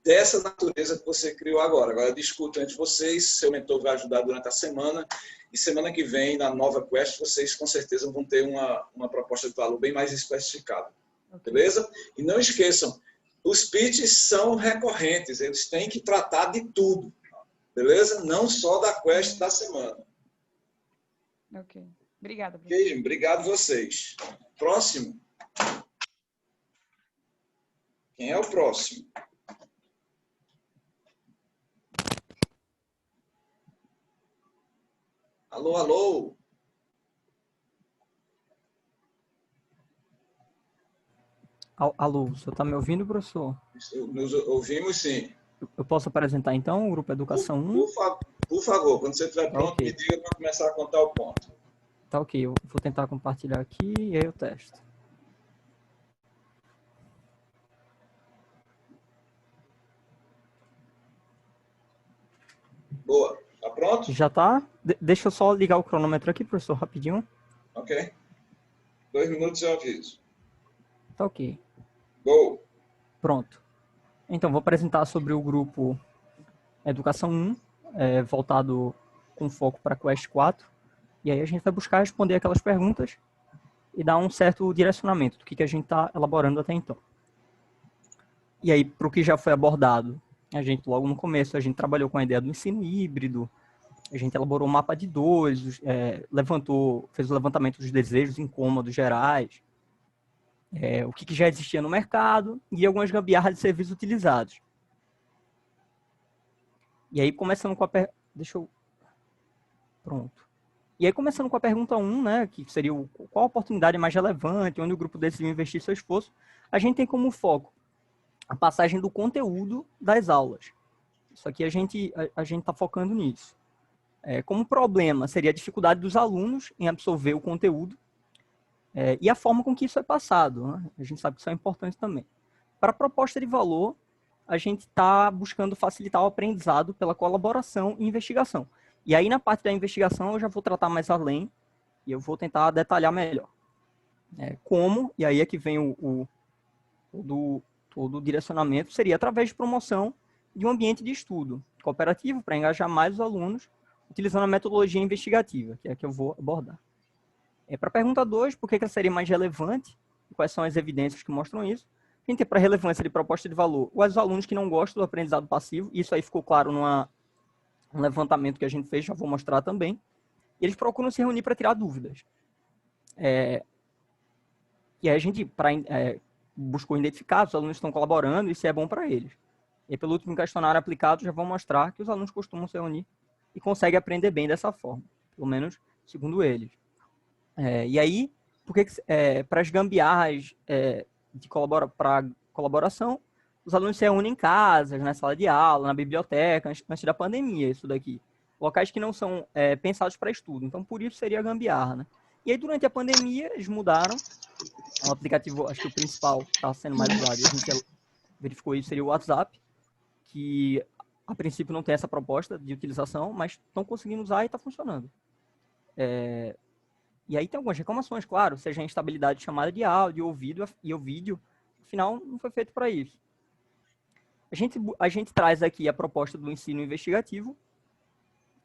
A: dessa natureza que você criou agora. Agora, discuto entre vocês, seu mentor vai ajudar durante a semana, e semana que vem, na nova Quest, vocês com certeza vão ter uma proposta de valor bem mais especificada. Beleza? E não esqueçam, os pitches são recorrentes, eles têm que tratar de tudo. Beleza? Não só da Quest da semana.
F: Ok. Obrigada.
A: Ok, obrigado vocês. Próximo. Quem é o próximo? Alô, alô?
I: Alô, o senhor está me ouvindo, professor?
A: Nos ouvimos, sim.
I: Eu posso apresentar, então, o Grupo Educação 1?
A: Por favor, quando você estiver pronto,
I: Okay.
A: Me diga para começar a contar o ponto.
I: Tá ok, eu vou tentar compartilhar aqui e aí eu testo.
A: Boa. Tá pronto?
I: Já tá? Deixa eu só ligar o cronômetro aqui, professor, rapidinho.
A: Ok. 2 minutos eu aviso.
I: Tá ok.
A: Go.
I: Pronto. Então, vou apresentar sobre o grupo Educação 1, voltado com foco para Quest 4. E aí a gente vai buscar responder aquelas perguntas e dar um certo direcionamento do que a gente está elaborando até então. E aí, para o que já foi abordado, a gente, logo no começo, a gente trabalhou com a ideia do ensino híbrido, a gente elaborou um mapa de dores, fez o levantamento dos desejos, incômodos gerais, o que já existia no mercado e algumas gambiarras de serviços utilizados. E aí, começando com a Pronto. E aí, começando com a pergunta 1, né, que seria qual a oportunidade mais relevante, onde o grupo decidiu investir seu esforço, a gente tem como foco a passagem do conteúdo das aulas. Isso aqui a gente está focando nisso. Como problema, seria a dificuldade dos alunos em absorver o conteúdo e a forma com que isso é passado, né? A gente sabe que isso é importante também. Para a proposta de valor, a gente está buscando facilitar o aprendizado pela colaboração e investigação. E aí, na parte da investigação, eu já vou tratar mais além e eu vou tentar detalhar melhor. Como, e aí é que vem todo o direcionamento, seria através de promoção de um ambiente de estudo cooperativo para engajar mais os alunos, utilizando a metodologia investigativa, que é a que eu vou abordar. Para a pergunta 2, por que ela seria mais relevante? Quais são as evidências que mostram isso? A gente tem para relevância de proposta de valor os alunos que não gostam do aprendizado passivo, isso aí ficou claro num levantamento que a gente fez, já vou mostrar também. Eles procuram se reunir para tirar dúvidas. E aí a gente buscou identificar, os alunos estão colaborando, e se é bom para eles. E pelo último questionário aplicado, já vou mostrar que os alunos costumam se reunir e conseguem aprender bem dessa forma, pelo menos segundo eles. E aí, para as gambiarras para colaboração, os alunos se reúnem em casas, na sala de aula, na biblioteca, antes da pandemia, isso daqui. Locais que não são pensados para estudo. Então, por isso seria a gambiarra, né? E aí, durante a pandemia, eles mudaram. O aplicativo, acho que o principal está sendo mais usado, e a gente verificou isso, seria o WhatsApp, que a princípio não tem essa proposta de utilização, mas estão conseguindo usar e está funcionando. E aí tem algumas reclamações, claro, seja a instabilidade de chamada de áudio e o vídeo, afinal, não foi feito para isso. A gente traz aqui a proposta do ensino investigativo,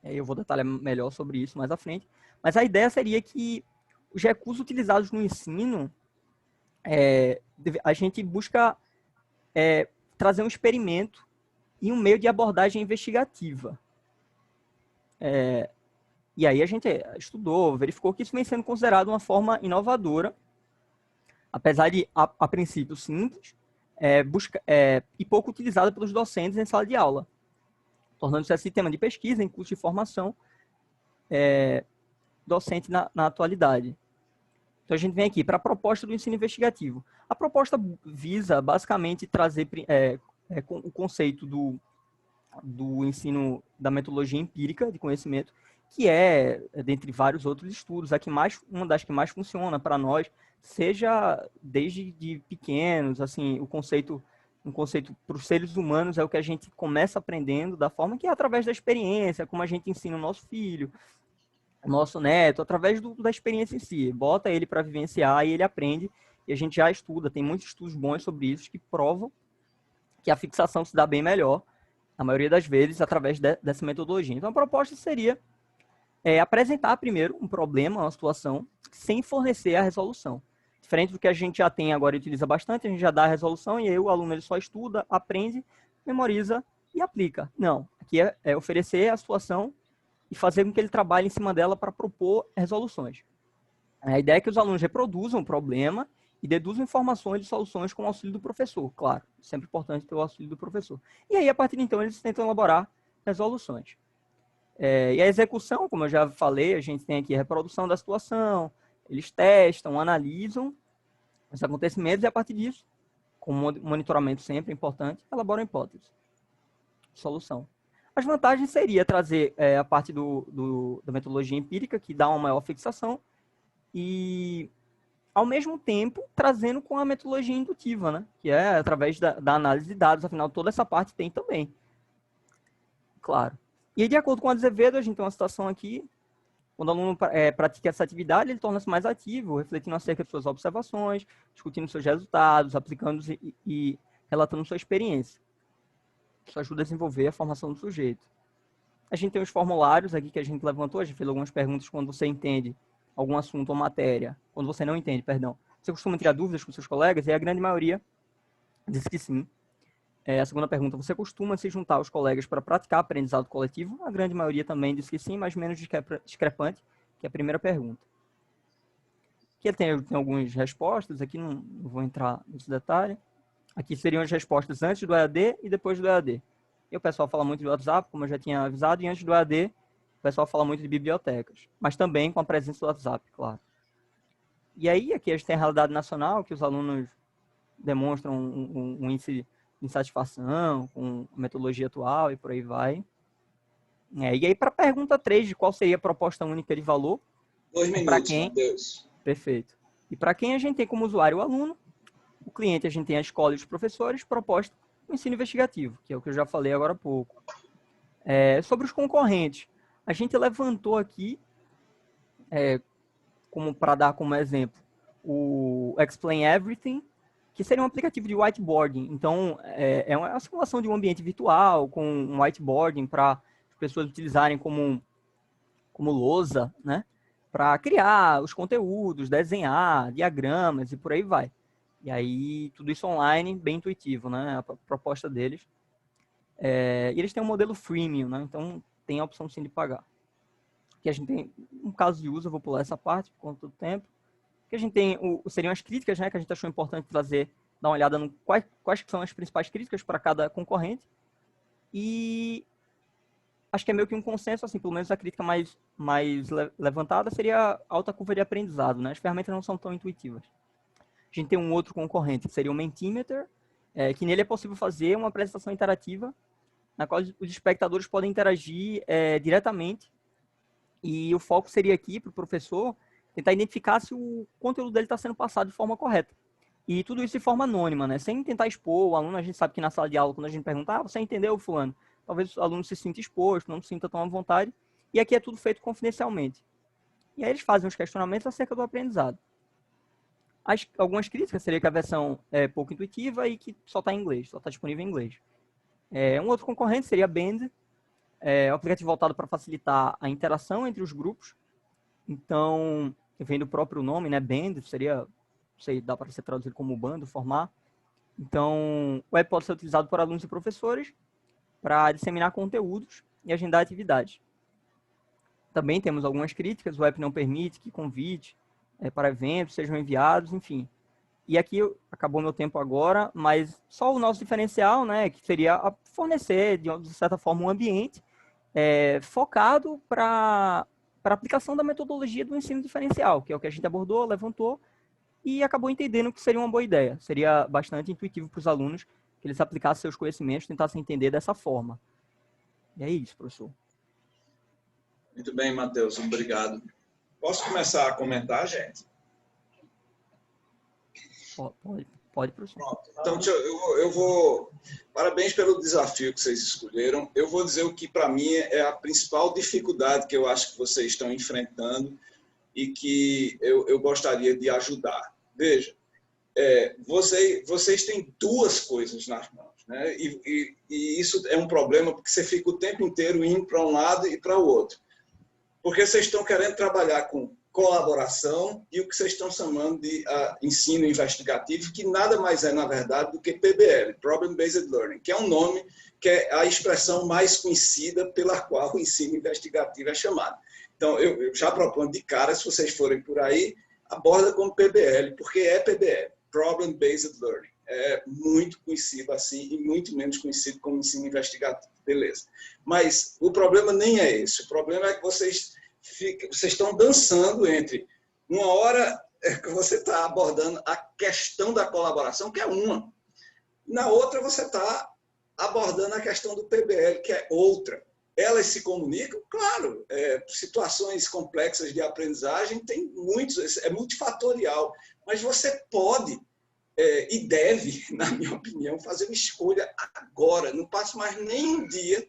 I: eu vou detalhar melhor sobre isso mais à frente, mas a ideia seria que os recursos utilizados no ensino, a gente busca trazer um experimento e um meio de abordagem investigativa. E aí a gente estudou, verificou que isso vem sendo considerado uma forma inovadora, apesar de, a princípio, simples, e pouco utilizada pelos docentes em sala de aula, tornando-se esse tema de pesquisa em curso de formação docente na atualidade. Então, a gente vem aqui para a proposta do ensino investigativo. A proposta visa, basicamente, trazer o conceito do ensino da metodologia empírica de conhecimento, que dentre vários outros estudos, uma das que mais funciona para nós, seja desde de pequenos, assim, um conceito para os seres humanos é o que a gente começa aprendendo da forma que é através da experiência, como a gente ensina o nosso filho, o nosso neto, através da experiência em si. Bota ele para vivenciar e ele aprende, e a gente já estuda, tem muitos estudos bons sobre isso que provam que a fixação se dá bem melhor, a maioria das vezes, através dessa metodologia. Então, a proposta seria apresentar primeiro um problema, uma situação, sem fornecer a resolução. Diferente do que a gente já tem agora e utiliza bastante, a gente já dá a resolução e aí o aluno ele só estuda, aprende, memoriza e aplica. Não, aqui é oferecer a situação e fazer com que ele trabalhe em cima dela para propor resoluções. A ideia é que os alunos reproduzam o problema e deduzam informações de soluções com o auxílio do professor. Claro, sempre importante ter o auxílio do professor. E aí, a partir de então, eles tentam elaborar resoluções. E a execução, como eu já falei, a gente tem aqui a reprodução da situação, eles testam, analisam os acontecimentos e, a partir disso, com monitoramento sempre importante, elaboram hipótese. Solução. As vantagens seria trazer a parte da metodologia empírica, que dá uma maior fixação, e, ao mesmo tempo, trazendo com a metodologia indutiva, né? Que é através da análise de dados, afinal, toda essa parte tem também. Claro. E, de acordo com o Azevedo, a gente tem uma situação aqui, quando o aluno pratica essa atividade, ele torna-se mais ativo, refletindo acerca de suas observações, discutindo seus resultados, aplicando e relatando sua experiência. Isso ajuda a desenvolver a formação do sujeito. A gente tem os formulários aqui que a gente levantou, a gente fez algumas perguntas quando você entende algum assunto ou matéria, quando você não entende, perdão. Você costuma tirar dúvidas com seus colegas? E a grande maioria disse que sim. A segunda pergunta, você costuma se juntar aos colegas para praticar aprendizado coletivo? A grande maioria também disse que sim, mas menos discrepante que a primeira pergunta. Aqui tem algumas respostas, aqui não vou entrar nesse detalhe. Aqui seriam as respostas antes do EAD e depois do EAD. E o pessoal fala muito do WhatsApp, como eu já tinha avisado, e antes do EAD, o pessoal fala muito de bibliotecas, mas também com a presença do WhatsApp, claro. E aí, aqui a gente tem a realidade nacional, que os alunos demonstram um índice de insatisfação com a metodologia atual e por aí vai. E aí, para a pergunta 3, de qual seria a proposta única de valor?
A: 2 minutos, meu Deus.
I: Perfeito. E para quem a gente tem como usuário o aluno, o cliente a gente tem a escola e os professores, proposta o ensino investigativo, que é o que eu já falei agora há pouco. Sobre os concorrentes, a gente levantou aqui, para dar como exemplo, o Explain Everything, que seria um aplicativo de whiteboarding. Então, é uma simulação de um ambiente virtual com um whiteboarding para as pessoas utilizarem como lousa, né? Para criar os conteúdos, desenhar, diagramas e por aí vai. E aí, tudo isso online, bem intuitivo, né? A proposta deles. E eles têm um modelo freemium, né? Então, tem a opção sim de pagar. Que a gente tem um caso de uso, eu vou pular essa parte por conta do tempo. Que a gente tem, seriam as críticas, né? Que a gente achou importante trazer, dar uma olhada no quais são as principais críticas para cada concorrente. E acho que é meio que um consenso, assim, pelo menos a crítica mais levantada seria a alta curva de aprendizado, né? As ferramentas não são tão intuitivas. A gente tem um outro concorrente, que seria o Mentimeter, que nele é possível fazer uma apresentação interativa, na qual os espectadores podem interagir diretamente, e o foco seria aqui, para o professor, tentar identificar se o conteúdo dele está sendo passado de forma correta. E tudo isso de forma anônima, né? Sem tentar expor o aluno. A gente sabe que na sala de aula, quando a gente pergunta, você entendeu, fulano? Talvez o aluno se sinta exposto, não se sinta tão à vontade. E aqui é tudo feito confidencialmente. E aí eles fazem os questionamentos acerca do aprendizado. Algumas críticas seria que a versão é pouco intuitiva e que só está em inglês, só está disponível em inglês. Um outro concorrente seria a Band, um aplicativo voltado para facilitar a interação entre os grupos. Então, vem do próprio nome, né? Band seria... Não sei, dá para ser traduzido como bando, formar. Então, o app pode ser utilizado por alunos e professores para disseminar conteúdos e agendar atividades. Também temos algumas críticas. O app não permite que convite para eventos sejam enviados, enfim. E aqui acabou meu tempo agora, mas só o nosso diferencial, né, que seria fornecer, de certa forma, um ambiente focado para a aplicação da metodologia do ensino diferencial, que é o que a gente abordou, levantou, e acabou entendendo que seria uma boa ideia. Seria bastante intuitivo para os alunos que eles aplicassem seus conhecimentos, tentassem entender dessa forma. E é isso, professor.
A: Muito bem, Matheus, obrigado. Posso começar a comentar, gente?
I: Pode, professor.
A: Pronto. Então, eu vou... Parabéns pelo desafio que vocês escolheram. Eu vou dizer o que, para mim, é a principal dificuldade que eu acho que vocês estão enfrentando e que eu gostaria de ajudar. Veja, vocês têm duas coisas nas mãos, né? E isso é um problema porque você fica o tempo inteiro indo para um lado e para o outro. Porque vocês estão querendo trabalhar com colaboração e o que vocês estão chamando de ensino investigativo, que nada mais é, na verdade, do que PBL, Problem Based Learning, que é um nome que é a expressão mais conhecida pela qual o ensino investigativo é chamado. Então, eu já proponho de cara, se vocês forem por aí, aborda como PBL, porque é PBL, Problem Based Learning. É muito conhecido assim e muito menos conhecido como ensino investigativo. Beleza. Mas o problema nem é esse. O problema é que vocês estão dançando entre uma hora que você está abordando a questão da colaboração, que é uma. Na outra, você está abordando a questão do PBL, que é outra. Elas se comunicam? Claro. Situações complexas de aprendizagem tem muitos, é multifatorial. Mas você pode e deve, na minha opinião, fazer uma escolha agora. Não passe mais nem um dia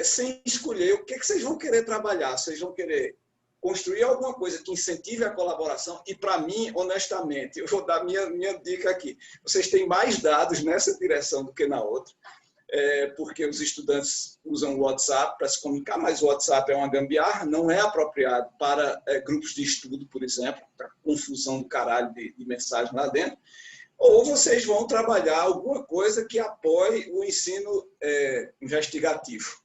A: sem escolher o que vocês vão querer trabalhar. Vocês vão querer construir alguma coisa que incentive a colaboração. E, para mim, honestamente, eu vou dar minha dica aqui. Vocês têm mais dados nessa direção do que na outra, porque os estudantes usam o WhatsApp para se comunicar, mas o WhatsApp é uma gambiarra, não é apropriado para grupos de estudo, por exemplo, para confusão do caralho de mensagem lá dentro. Ou vocês vão trabalhar alguma coisa que apoie o ensino investigativo,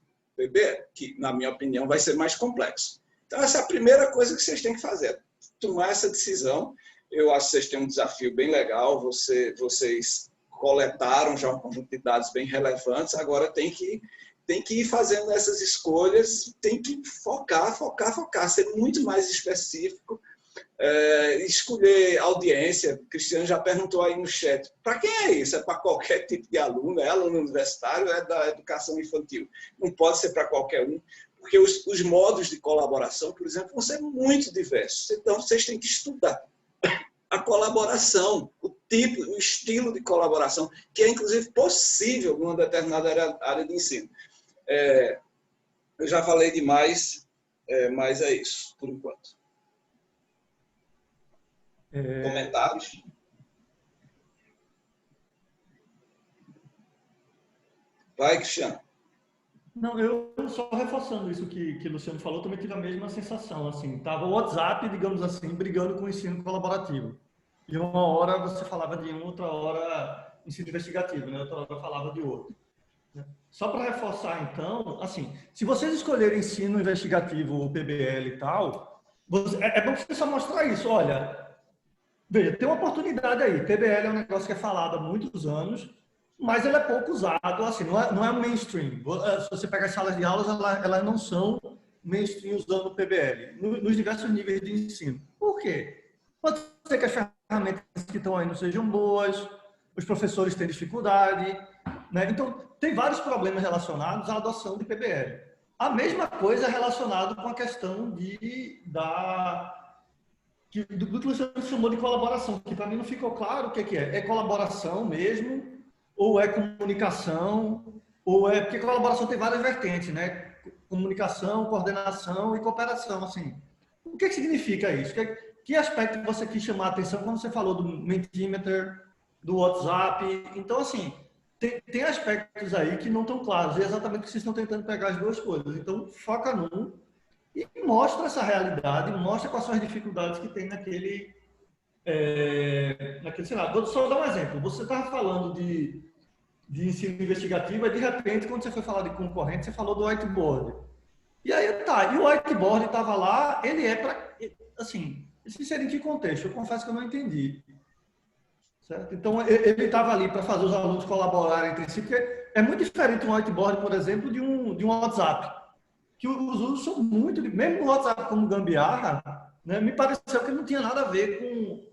A: que, na minha opinião, vai ser mais complexo. Então, essa é a primeira coisa que vocês têm que fazer, tomar essa decisão. Eu acho que vocês têm um desafio bem legal, vocês coletaram já um conjunto de dados bem relevantes, agora tem que ir fazendo essas escolhas, tem que focar, ser muito mais específico, escolher audiência. O Cristiano já perguntou aí no chat, para quem é isso? É para qualquer tipo de aluno? É aluno universitário? É da educação infantil? Não pode ser para qualquer um, porque os modos de colaboração, por exemplo, vão ser muito diversos. Então, vocês têm que estudar a colaboração, o tipo, o estilo de colaboração, que é, inclusive, possível numa determinada área de ensino. Eu já falei demais, mas é isso, por enquanto. Comentários? Vai, Cristiano.
B: Não, eu só reforçando isso que o Luciano falou, também tive a mesma sensação, assim, tava o WhatsApp, digamos assim, brigando com o ensino colaborativo. e uma hora você falava de um, outra hora ensino investigativo, né? Outra hora falava de outro. Né? Só para reforçar, então, assim, se vocês escolherem ensino investigativo ou PBL e tal, é bom você só mostrar isso. Olha, veja, tem uma oportunidade aí. PBL é um negócio que é falado há muitos anos, mas ele é pouco usado, assim, não é um mainstream. Se você pega as salas de aulas, elas não são mainstream usando o PBL, nos diversos níveis de ensino. Por quê? Pode ser que as ferramentas que estão aí não sejam boas, os professores têm dificuldade, né? Então, tem vários problemas relacionados à adoção de PBL. A mesma coisa relacionada com a questão do que o Luciano chamou de colaboração, que para mim não ficou claro o que é. É colaboração mesmo, ou é comunicação, ou é... Porque colaboração tem várias vertentes, né? Comunicação, coordenação e cooperação, assim. O que significa isso? Que aspecto você quis chamar a atenção quando você falou do Mentimeter, do WhatsApp? Então, assim, tem aspectos aí que não estão claros, e é exatamente que vocês estão tentando pegar as duas coisas. Então, foca num e mostra essa realidade, mostra quais são as dificuldades que tem naquele cenário. Vou só dar um exemplo. Você estava falando de ensino investigativo, e de repente, quando você foi falar de concorrente, você falou do whiteboard. E aí tá, e o whiteboard estava lá, ele é para, assim, isso seria em que contexto? Eu confesso que eu não entendi. Certo? Então, ele estava ali para fazer os alunos colaborarem entre si, porque é muito diferente um whiteboard, por exemplo, de um WhatsApp, que os usos são muito, mesmo no WhatsApp como gambiarra, né, me pareceu que não tinha nada a ver com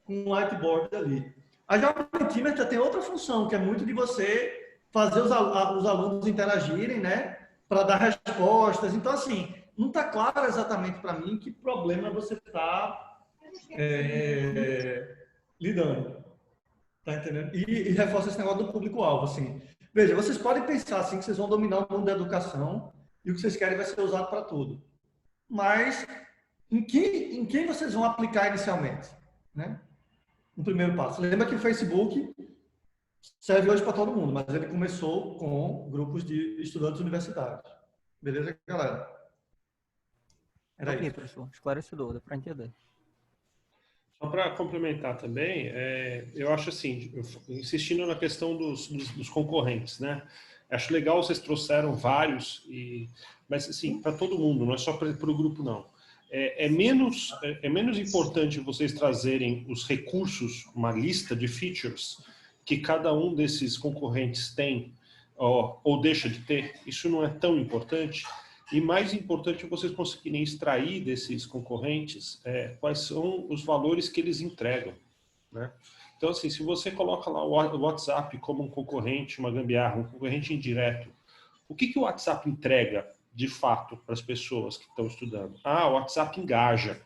B: o whiteboard ali. A já o Mentimeter tem outra função, que é muito de você fazer os alunos interagirem, né, para dar respostas. Então, assim, não está claro exatamente para mim que problema você está lidando. Tá entendendo? E reforça esse negócio do público-alvo, assim. Veja, vocês podem pensar assim que vocês vão dominar o mundo da educação e o que vocês querem vai ser usado para tudo. Mas em quem vocês vão aplicar inicialmente, né? No primeiro passo. Lembra que o Facebook serve hoje para todo mundo, mas ele começou com grupos de estudantes universitários. Beleza, galera?
I: Era ok, professor. Esclarecedor, dá para entender.
D: Só para complementar também, eu acho assim, insistindo na questão dos concorrentes, né? Acho legal, vocês trouxeram vários, mas assim, para todo mundo, não é só para o grupo, não. É menos importante vocês trazerem os recursos, uma lista de features que cada um desses concorrentes tem ou deixa de ter. Isso não é tão importante. E mais importante é vocês conseguirem extrair desses concorrentes quais são os valores que eles entregam, né? Então, assim, se você coloca lá o WhatsApp como um concorrente, uma gambiarra, um concorrente indireto, o que o WhatsApp entrega, de fato, para as pessoas que estão estudando? O WhatsApp engaja.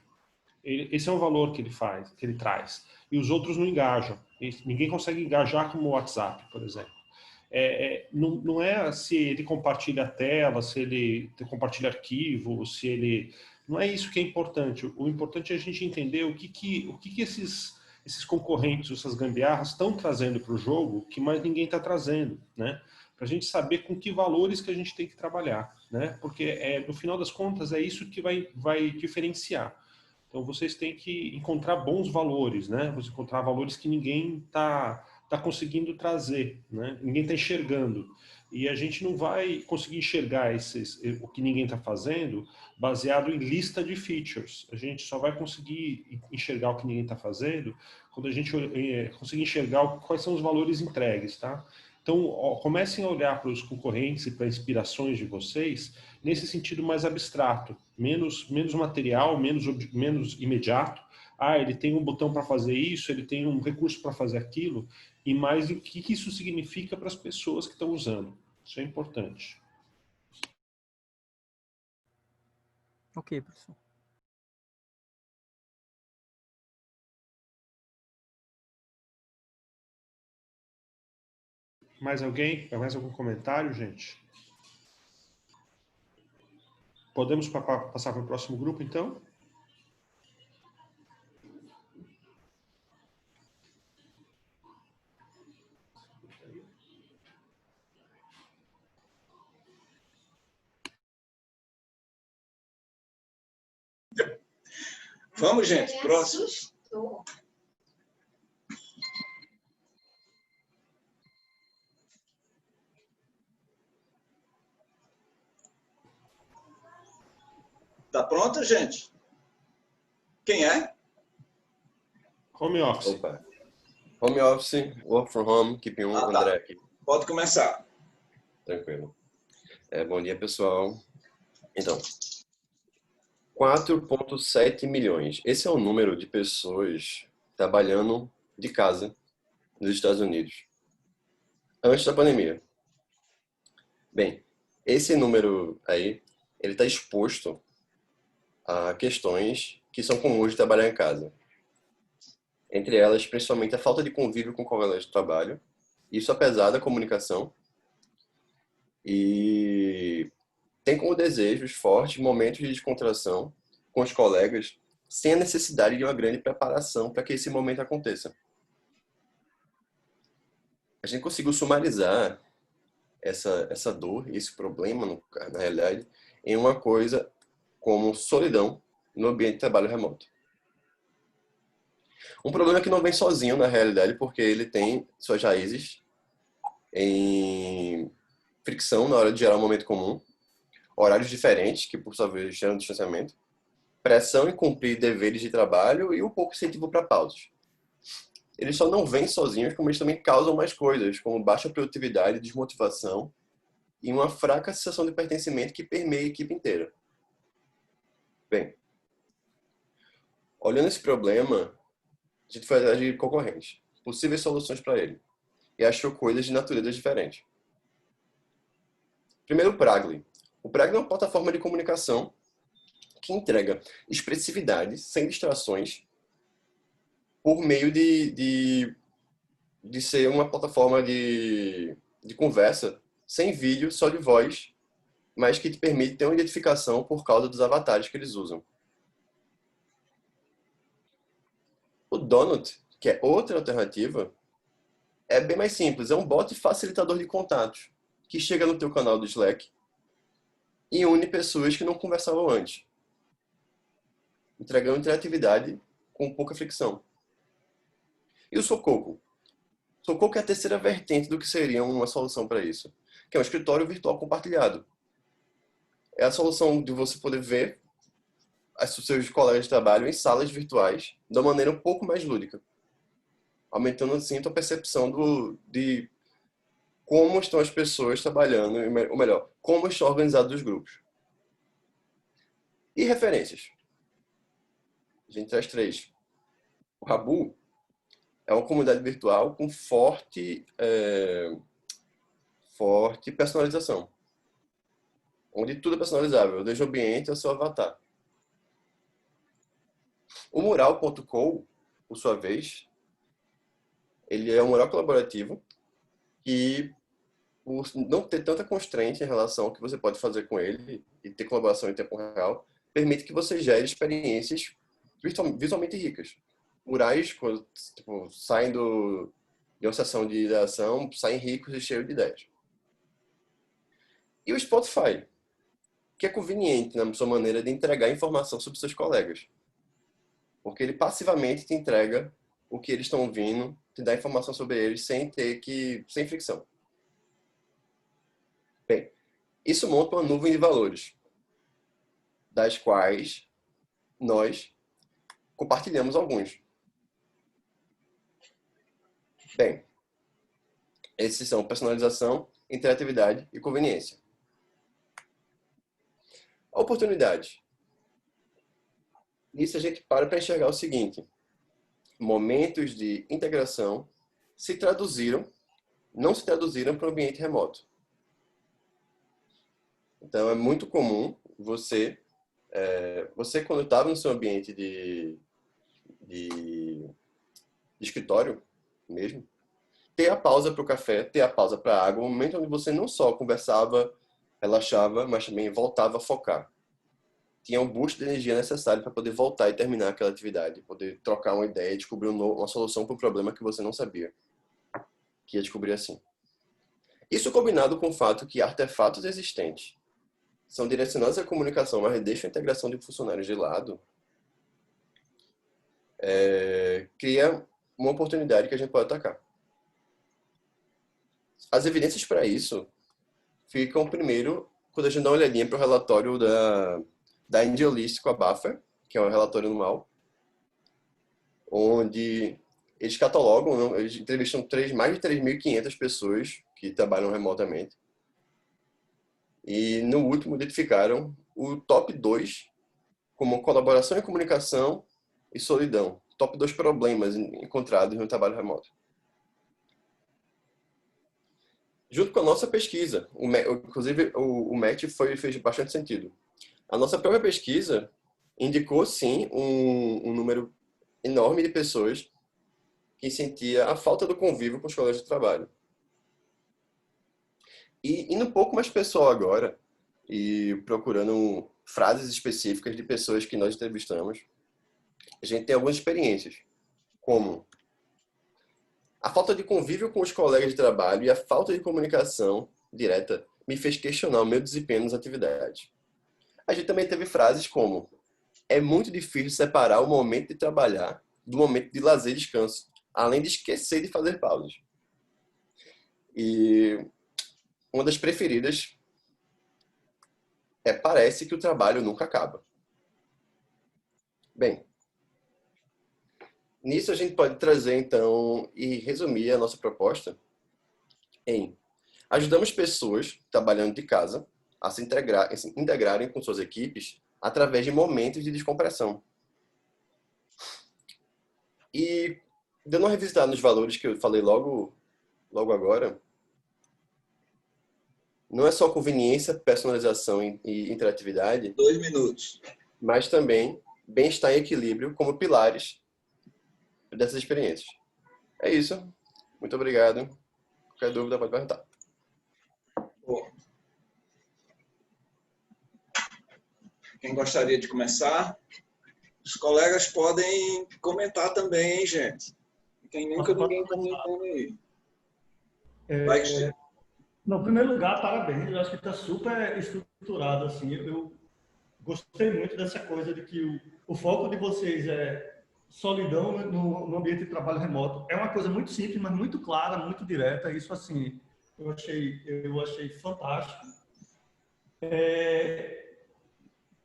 D: Esse é um valor que ele traz. E os outros não engajam. Ninguém consegue engajar como o WhatsApp, por exemplo. Não é se ele compartilha a tela, se ele compartilha arquivo, se ele... Não é isso que é importante. O importante é a gente entender o que esses concorrentes, essas gambiarras estão trazendo para o jogo que mais ninguém está trazendo, né? Para a gente saber com que valores que a gente tem que trabalhar, né? Porque no final das contas é isso que vai diferenciar. Então vocês têm que encontrar bons valores, né? Você encontrar valores que ninguém está conseguindo trazer, né? Ninguém está enxergando. E a gente não vai conseguir enxergar o que ninguém está fazendo baseado em lista de features. A gente só vai conseguir enxergar o que ninguém está fazendo quando a gente conseguir enxergar quais são os valores entregues, tá? Então, comecem a olhar para os concorrentes e para inspirações de vocês nesse sentido mais abstrato, menos material, menos imediato. Ele tem um botão para fazer isso, ele tem um recurso para fazer aquilo, e mais o que isso significa para as pessoas que estão usando. Isso é importante.
I: Ok, professor.
D: Mais alguém? Mais algum comentário, gente? Podemos passar para o próximo grupo, então?
A: Vamos, gente. Próximo. pronta, gente? Quem é?
D: Home office.
J: Opa. Home office, work from home, keep um,
A: Tá.
J: André aqui.
A: Pode começar.
J: Tranquilo. Bom dia, pessoal. Então, 4,7 milhões. Esse é o número de pessoas trabalhando de casa nos Estados Unidos, antes da pandemia. Bem, esse número aí, ele está exposto a questões que são comuns de trabalhar em casa. Entre elas, principalmente, a falta de convívio com colegas de trabalho, isso apesar da comunicação, e tem como desejos fortes momentos de descontração com os colegas, sem a necessidade de uma grande preparação para que esse momento aconteça. A gente conseguiu sumarizar essa dor, esse problema, na realidade, em uma coisa como solidão no ambiente de trabalho remoto. Um problema que não vem sozinho, na realidade, porque ele tem suas raízes em fricção na hora de gerar um momento comum, horários diferentes, que por sua vez geram distanciamento, pressão em cumprir deveres de trabalho e um pouco incentivo para pausas. Eles só não vêm sozinhos, como eles também causam mais coisas, como baixa produtividade, desmotivação e uma fraca sensação de pertencimento que permeia a equipe inteira. Bem, olhando esse problema, a gente foi atrás de concorrentes, possíveis soluções para ele, e achou coisas de natureza diferente. Primeiro, o Pragly. O Pragly é uma plataforma de comunicação que entrega expressividade, sem distrações, por meio de ser uma plataforma de conversa, sem vídeo, só de voz, mas que te permite ter uma identificação por causa dos avatares que eles usam. O Donut, que é outra alternativa, é bem mais simples. É um bot facilitador de contatos, que chega no teu canal do Slack e une pessoas que não conversavam antes, entregando interatividade com pouca fricção. E o Sococo? Sococo é a terceira vertente do que seria uma solução para isso, que é um escritório virtual compartilhado. É a solução de você poder ver os seus colegas de trabalho em salas virtuais de uma maneira um pouco mais lúdica, aumentando assim a tua percepção de como estão as pessoas trabalhando, ou melhor, como estão organizados os grupos. E referências. A gente traz 3. O Habu é uma comunidade virtual com forte personalização, onde tudo é personalizável, desde o ambiente ao seu avatar. O Mural.co, por sua vez, ele é um mural colaborativo que, por não ter tanta constraint em relação ao que você pode fazer com ele e ter colaboração em tempo real, permite que você gere experiências visualmente ricas. Murais, tipo, saem de uma sessão de ideação, saem ricos e cheios de ideias. E o Spotify, que é conveniente na sua maneira de entregar informação sobre seus colegas. Porque ele passivamente te entrega o que eles estão ouvindo, te dá informação sobre eles sem fricção. Bem, isso monta uma nuvem de valores, das quais nós compartilhamos alguns. Bem, esses são personalização, interatividade e conveniência. A oportunidade. Nisso a gente para enxergar o seguinte: momentos de integração não se traduziram para o ambiente remoto. Então é muito comum você quando estava no seu ambiente de escritório mesmo, ter a pausa para o café, ter a pausa para a água, um momento onde você não só conversava, relaxava, mas também voltava a focar. Tinha um boost de energia necessário para poder voltar e terminar aquela atividade, poder trocar uma ideia e descobrir uma solução para um problema que você não sabia que ia descobrir assim. Isso combinado com o fato que artefatos existentes são direcionados à comunicação, mas deixam a integração de funcionários de lado, cria uma oportunidade que a gente pode atacar. As evidências para isso ficam, primeiro, quando a gente dá uma olhadinha para o relatório da Indiolist com a Buffer, que é um relatório anual, onde eles catalogam, eles entrevistam mais de 3.500 pessoas que trabalham remotamente. E no último identificaram o top 2 como colaboração e comunicação e solidão. Top 2 problemas encontrados no trabalho remoto. Junto com a nossa pesquisa, inclusive o match fez bastante sentido. A nossa própria pesquisa indicou, sim, um número enorme de pessoas que sentia a falta do convívio com os colegas de trabalho. E indo um pouco mais pessoal agora, e procurando frases específicas de pessoas que nós entrevistamos, a gente tem algumas experiências, como a falta de convívio com os colegas de trabalho e a falta de comunicação direta me fez questionar o meu desempenho nas atividades. A gente também teve frases como: é muito difícil separar o momento de trabalhar do momento de lazer e descanso, além de esquecer de fazer pausas. E uma das preferidas é: parece que o trabalho nunca acaba. Bem, nisso a gente pode trazer, então, e resumir a nossa proposta em: ajudamos pessoas trabalhando de casa a se integrarem com suas equipes através de momentos de descompressão. E, dando uma revisitada nos valores que eu falei logo agora, não é só conveniência, personalização e interatividade.
A: 2 minutos.
J: Mas também bem-estar e equilíbrio como pilares dessas experiências. É isso. Muito obrigado. Qualquer dúvida pode perguntar.
A: Bom. Quem gostaria de começar? Os colegas podem comentar também, hein, gente? Ninguém está comentando aí. Vai, Cristiano.
B: No primeiro lugar, parabéns. Eu acho que está super estruturado. Assim. Eu gostei muito dessa coisa de que o foco de vocês é solidão no ambiente de trabalho remoto. É uma coisa muito simples, mas muito clara, muito direta. Isso, assim, eu achei fantástico.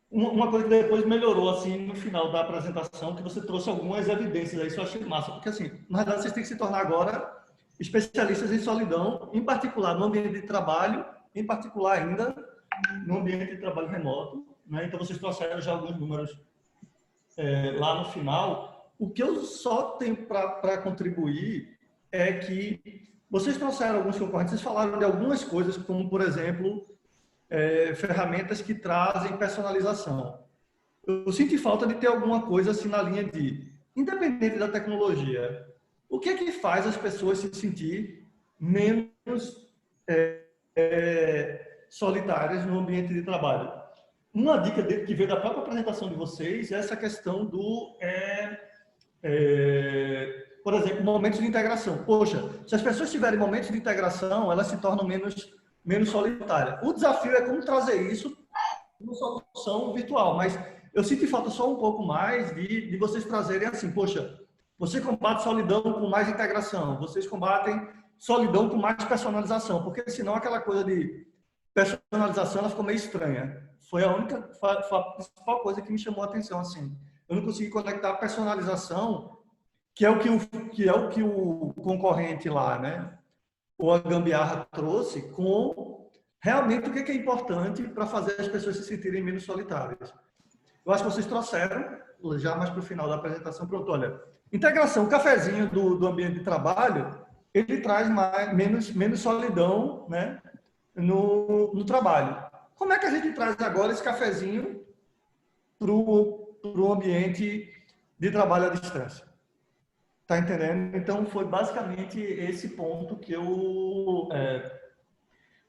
B: Uma coisa que depois melhorou, assim, no final da apresentação, que você trouxe algumas evidências aí, isso eu achei massa. Porque, assim, na verdade, vocês têm que se tornar agora especialistas em solidão, em particular no ambiente de trabalho, em particular ainda no ambiente de trabalho remoto, né? Então, vocês trouxeram já alguns números lá no final. O que eu só tenho para contribuir é que vocês trouxeram alguns concorrentes, vocês falaram de algumas coisas, como, por exemplo, ferramentas que trazem personalização. Eu sinto falta de ter alguma coisa assim na linha de, independente da tecnologia, o que é que faz as pessoas se sentir menos solitárias no ambiente de trabalho? Uma dica que veio da própria apresentação de vocês é essa questão do, por exemplo, momentos de integração. Poxa, se as pessoas tiverem momentos de integração, elas se tornam menos solitárias. O desafio é como trazer isso uma solução virtual, mas eu sinto falta só um pouco mais de vocês trazerem assim, poxa, você combate solidão com mais integração, vocês combatem solidão com mais personalização, porque senão aquela coisa de personalização ela ficou meio estranha. Foi a principal coisa que me chamou a atenção, assim. Eu não consegui conectar a personalização, que é o que o concorrente lá, né, ou a gambiarra trouxe, com realmente o que é importante para fazer as pessoas se sentirem menos solitárias. Eu acho que vocês trouxeram, já mais para o final da apresentação, pronto, olha, integração, o cafezinho do ambiente de trabalho, ele traz menos solidão, né, no trabalho. Como é que a gente traz agora esse cafezinho para o ambiente de trabalho à distância? Tá entendendo? Então, foi basicamente esse ponto que eu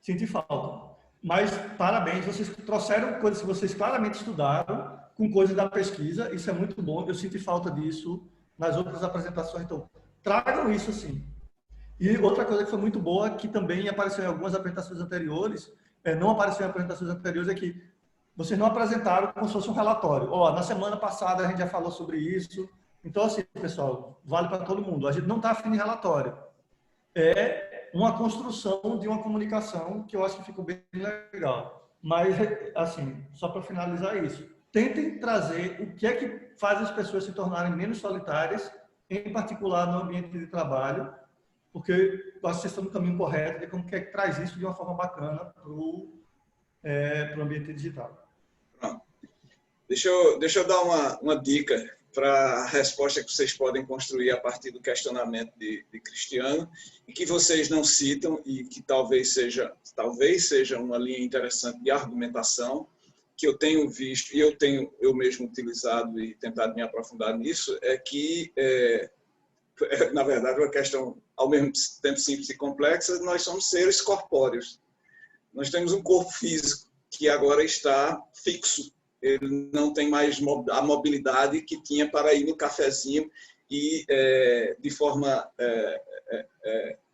B: senti falta. Mas, parabéns, vocês trouxeram coisas que vocês claramente estudaram, com coisas da pesquisa, isso é muito bom, eu senti falta disso nas outras apresentações, então, tragam isso, sim. E outra coisa que foi muito boa, que também apareceu em algumas apresentações anteriores, não apareceu em apresentações anteriores, é que vocês não apresentaram como se fosse um relatório. Na semana passada a gente já falou sobre isso. Então, assim, pessoal, vale para todo mundo. A gente não está afim de relatório. É uma construção de uma comunicação que eu acho que ficou bem legal. Mas, assim, só para finalizar isso. tentem trazer o que é que faz as pessoas se tornarem menos solitárias, em particular no ambiente de trabalho, porque eu acho que vocês estão no caminho correto de como que é que traz isso de uma forma bacana para o ambiente digital.
A: Pronto. Deixa eu dar uma dica para a resposta que vocês podem construir a partir do questionamento de Cristiano, e que vocês não citam, e que talvez seja uma linha interessante de argumentação, que eu tenho visto, e eu mesmo utilizado e tentado me aprofundar nisso, é que, na verdade, uma questão ao mesmo tempo simples e complexa. Nós somos seres corpóreos. Nós temos um corpo físico que agora está fixo. Ele não tem mais a mobilidade que tinha para ir no cafezinho e, de forma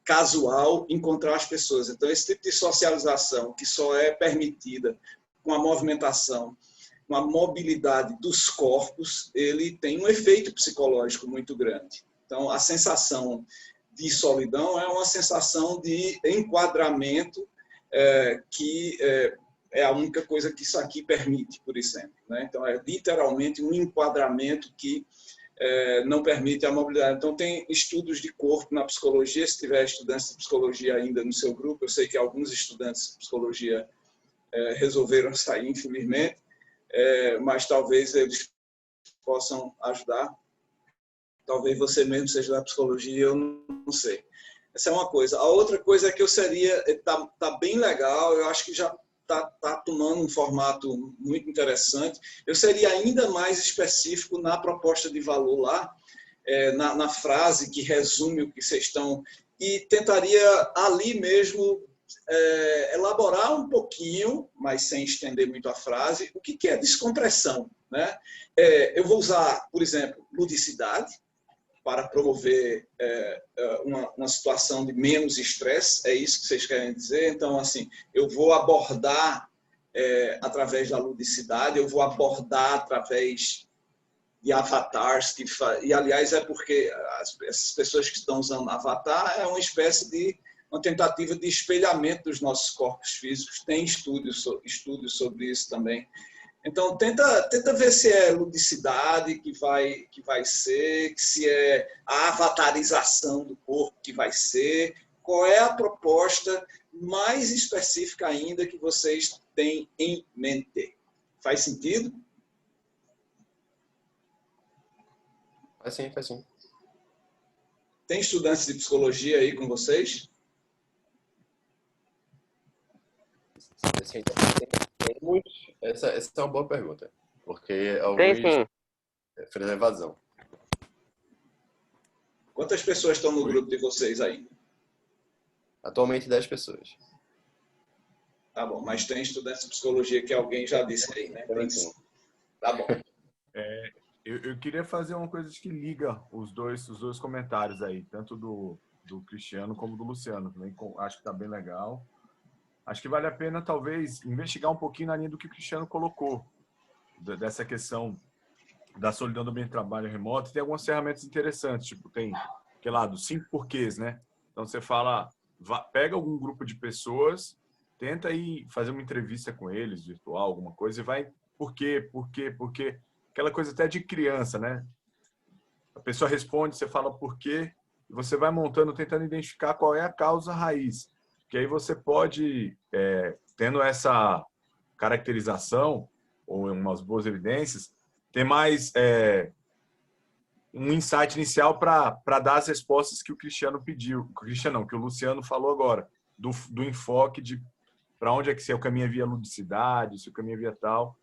A: casual, encontrar as pessoas. Então, esse tipo de socialização que só é permitida com a movimentação, com a mobilidade dos corpos, ele tem um efeito psicológico muito grande. Então, a sensação de solidão é uma sensação de enquadramento que é a única coisa que isso aqui permite, por exemplo, né? Então, é literalmente um enquadramento que não permite a mobilidade. Então, tem estudos de corpo na psicologia. Se tiver estudantes de psicologia ainda no seu grupo, eu sei que alguns estudantes de psicologia resolveram sair, infelizmente, mas talvez eles possam ajudar. Talvez você mesmo seja da psicologia, eu não sei. Essa é uma coisa. A outra coisa é que tá bem legal, eu acho que já está tomando um formato muito interessante. Eu seria ainda mais específico na proposta de valor lá, na frase que resume o que vocês estão, e tentaria ali mesmo elaborar um pouquinho, mas sem estender muito a frase, o que é descompressão, né? Eu vou usar, por exemplo, ludicidade, para promover uma situação de menos estresse. É isso que vocês querem dizer? Então, assim, eu vou abordar através da ludicidade, eu vou abordar através de avatars, e, aliás, é porque essas pessoas que estão usando avatar é uma espécie de uma tentativa de espelhamento dos nossos corpos físicos. Tem estudos sobre isso também. Então, tenta ver se é ludicidade que vai ser, se é a avatarização do corpo que vai ser, qual é a proposta mais específica ainda que vocês têm em mente. Faz sentido?
J: Faz sim, faz sim.
A: Tem estudantes de psicologia aí com vocês?
J: Assim, tem muitos. Essa é uma boa pergunta, porque
K: Tem sim.
J: fez a evasão.
A: Quantas pessoas estão no grupo de vocês aí?
J: Atualmente 10 pessoas.
A: Tá bom, mas tem estudantes de psicologia que alguém já disse aí, né? Tá bom.
G: Eu queria fazer uma coisa que liga os dois comentários aí, tanto do Cristiano como do Luciano. Também acho que está bem legal. Acho que vale a pena, talvez, investigar um pouquinho na linha do que o Cristiano colocou, dessa questão da solidão do ambiente de trabalho remoto. Tem algumas ferramentas interessantes, tipo, tem, dos 5 porquês, né? Então, você fala, pega algum grupo de pessoas, tenta ir fazer uma entrevista com eles, virtual, alguma coisa, e vai, por quê? Aquela coisa até de criança, né? A pessoa responde, você fala por quê, e você vai montando, tentando identificar qual é a causa raiz. Que aí você pode, tendo essa caracterização ou umas boas evidências, ter mais um insight inicial para dar as respostas que o Cristiano pediu. Que o Luciano falou agora, do enfoque de para onde é que se o caminho via ludicidade, se o caminho via tal.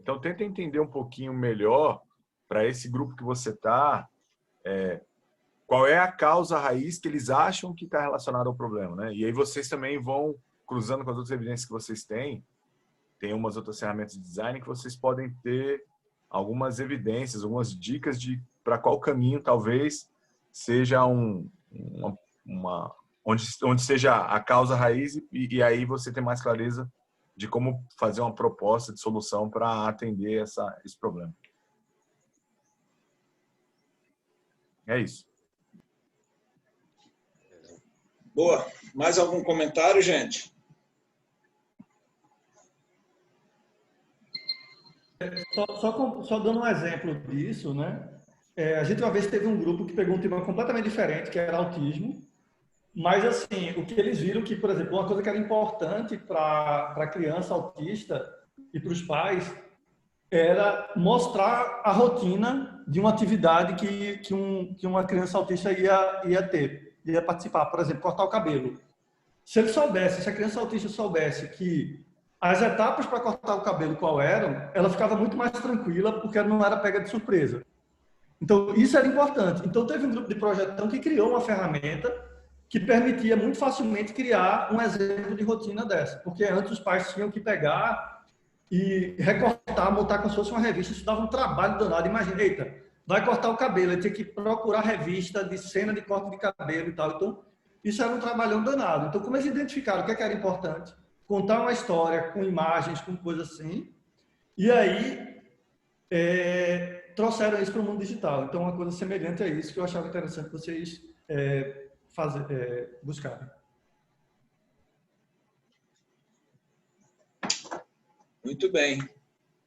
G: Então, tenta entender um pouquinho melhor para esse grupo que você está, qual é a causa raiz que eles acham que está relacionada ao problema, né? E aí vocês também vão cruzando com as outras evidências que vocês têm. Tem umas outras ferramentas de design que vocês podem ter algumas evidências, algumas dicas de para qual caminho talvez seja onde seja a causa raiz, e aí você tem mais clareza de como fazer uma proposta de solução para atender esse problema. É isso.
A: Boa. Mais algum comentário, gente?
B: Só dando um exemplo disso, né? A gente uma vez teve um grupo que pegou um tema completamente diferente, que era autismo, mas assim, o que eles viram que, por exemplo, uma coisa que era importante para a criança autista e para os pais era mostrar a rotina de uma atividade que uma criança autista ia participar, por exemplo, cortar o cabelo. Se a criança autista soubesse que as etapas para cortar o cabelo qual eram, ela ficava muito mais tranquila porque ela não era pega de surpresa. Então, isso era importante. Então, teve um grupo de projetão que criou uma ferramenta que permitia muito facilmente criar um exemplo de rotina dessa, porque antes os pais tinham que pegar e recortar, montar como se fosse uma revista, isso dava um trabalho danado. Imagina, eita, vai cortar o cabelo, ele tinha que procurar revista de cena de corte de cabelo e tal. Então, isso era um trabalhão danado. Então, como eles identificaram o que era importante? Contar uma história com imagens, com coisas assim, e aí trouxeram isso para o mundo digital. Então, uma coisa semelhante a isso que eu achava interessante vocês buscarem.
A: Muito bem.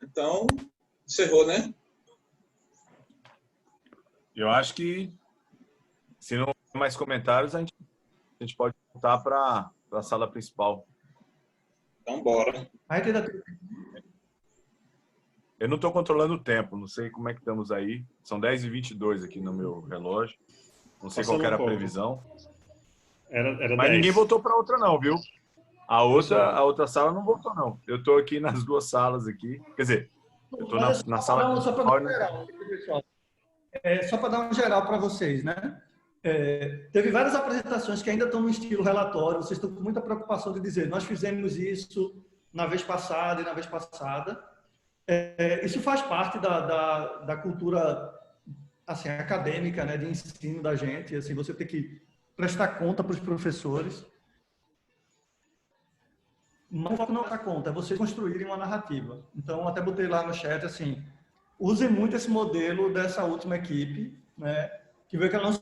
A: Então, encerrou, né?
G: Eu acho que, se não tem mais comentários, a gente pode voltar para a sala principal.
A: Então, bora.
G: Eu não estou controlando o tempo, não sei como é que estamos aí. São 10h22 aqui no meu relógio. Não sei qual que era a previsão.
D: Era
G: Mas
D: 10.
G: ninguém voltou para outra não, viu? A outra sala não voltou, não. Eu estou aqui nas duas salas aqui. Quer dizer, eu estou na sala...
B: Só para dar um geral, pessoal. Só para dar um geral para vocês, né? Teve várias apresentações que ainda estão no estilo relatório. Vocês estão com muita preocupação de dizer, nós fizemos isso na vez passada e na vez passada. Isso faz parte da cultura assim, acadêmica, né, de ensino da gente. Assim, você tem que prestar conta para os professores. Mas não dá conta, é vocês construírem uma narrativa. Então, até botei lá no chat, assim, usem muito esse modelo dessa última equipe, né, que vê que ela não se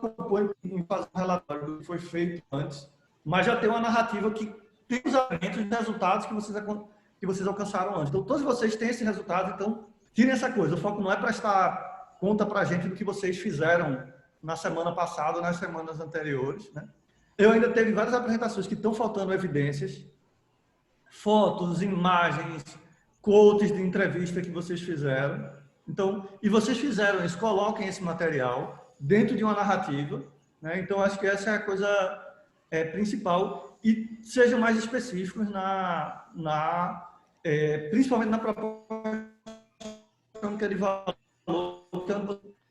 B: propõe em fazer um relatório do que foi feito antes, mas já tem uma narrativa que tem os elementos e resultados que vocês alcançaram antes. Então, todos vocês têm esse resultado, então, tirem essa coisa. O foco não é prestar conta para a gente do que vocês fizeram na semana passada ou nas semanas anteriores, né? Eu ainda teve várias apresentações que estão faltando evidências, fotos, imagens, quotes de entrevista que vocês fizeram. Então, e vocês fizeram isso, coloquem esse material dentro de uma narrativa, né? Então, acho que essa é a coisa principal e sejam mais específicos principalmente na proposta de valor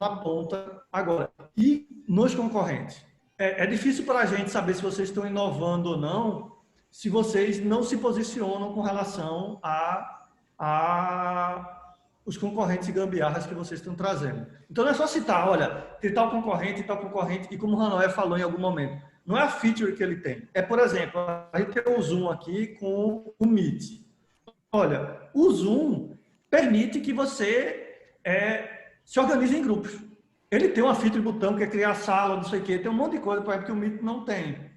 B: na ponta agora. E nos concorrentes. É difícil para a gente saber se vocês estão inovando ou não, se vocês não se posicionam com relação a os concorrentes e gambiarras que vocês estão trazendo. Então, não é só citar, olha, tem tal concorrente, e como o Ranoé falou em algum momento, não é a feature que ele tem. Por exemplo, a gente tem o Zoom aqui com o Meet. Olha, o Zoom permite que você se organize em grupos. Ele tem uma feature botão que é criar sala, não sei o quê, tem um monte de coisa, por exemplo, que o Meet não tem.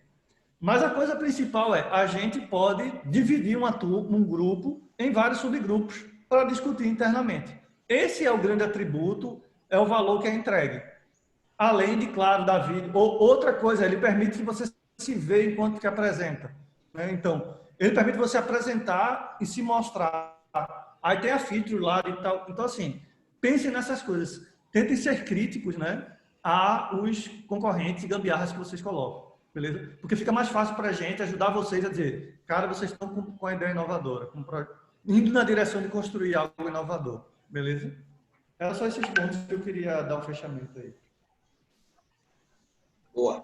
B: Mas a coisa principal a gente pode dividir um grupo em vários subgrupos para discutir internamente. Esse é o grande atributo, é o valor que é entregue. Além de, claro, da vídeo. Outra coisa, ele permite que você se veja enquanto que apresenta, né? Então, ele permite você apresentar e se mostrar. Aí tem a feature lá e tal. Então, assim, pensem nessas coisas. Tentem ser críticos, né, aos concorrentes e gambiarras que vocês colocam, beleza? Porque fica mais fácil para a gente ajudar vocês a dizer, cara, vocês estão com a ideia inovadora, indo na direção de construir algo inovador, beleza? Era só esses pontos que eu queria dar um fechamento aí.
A: Boa.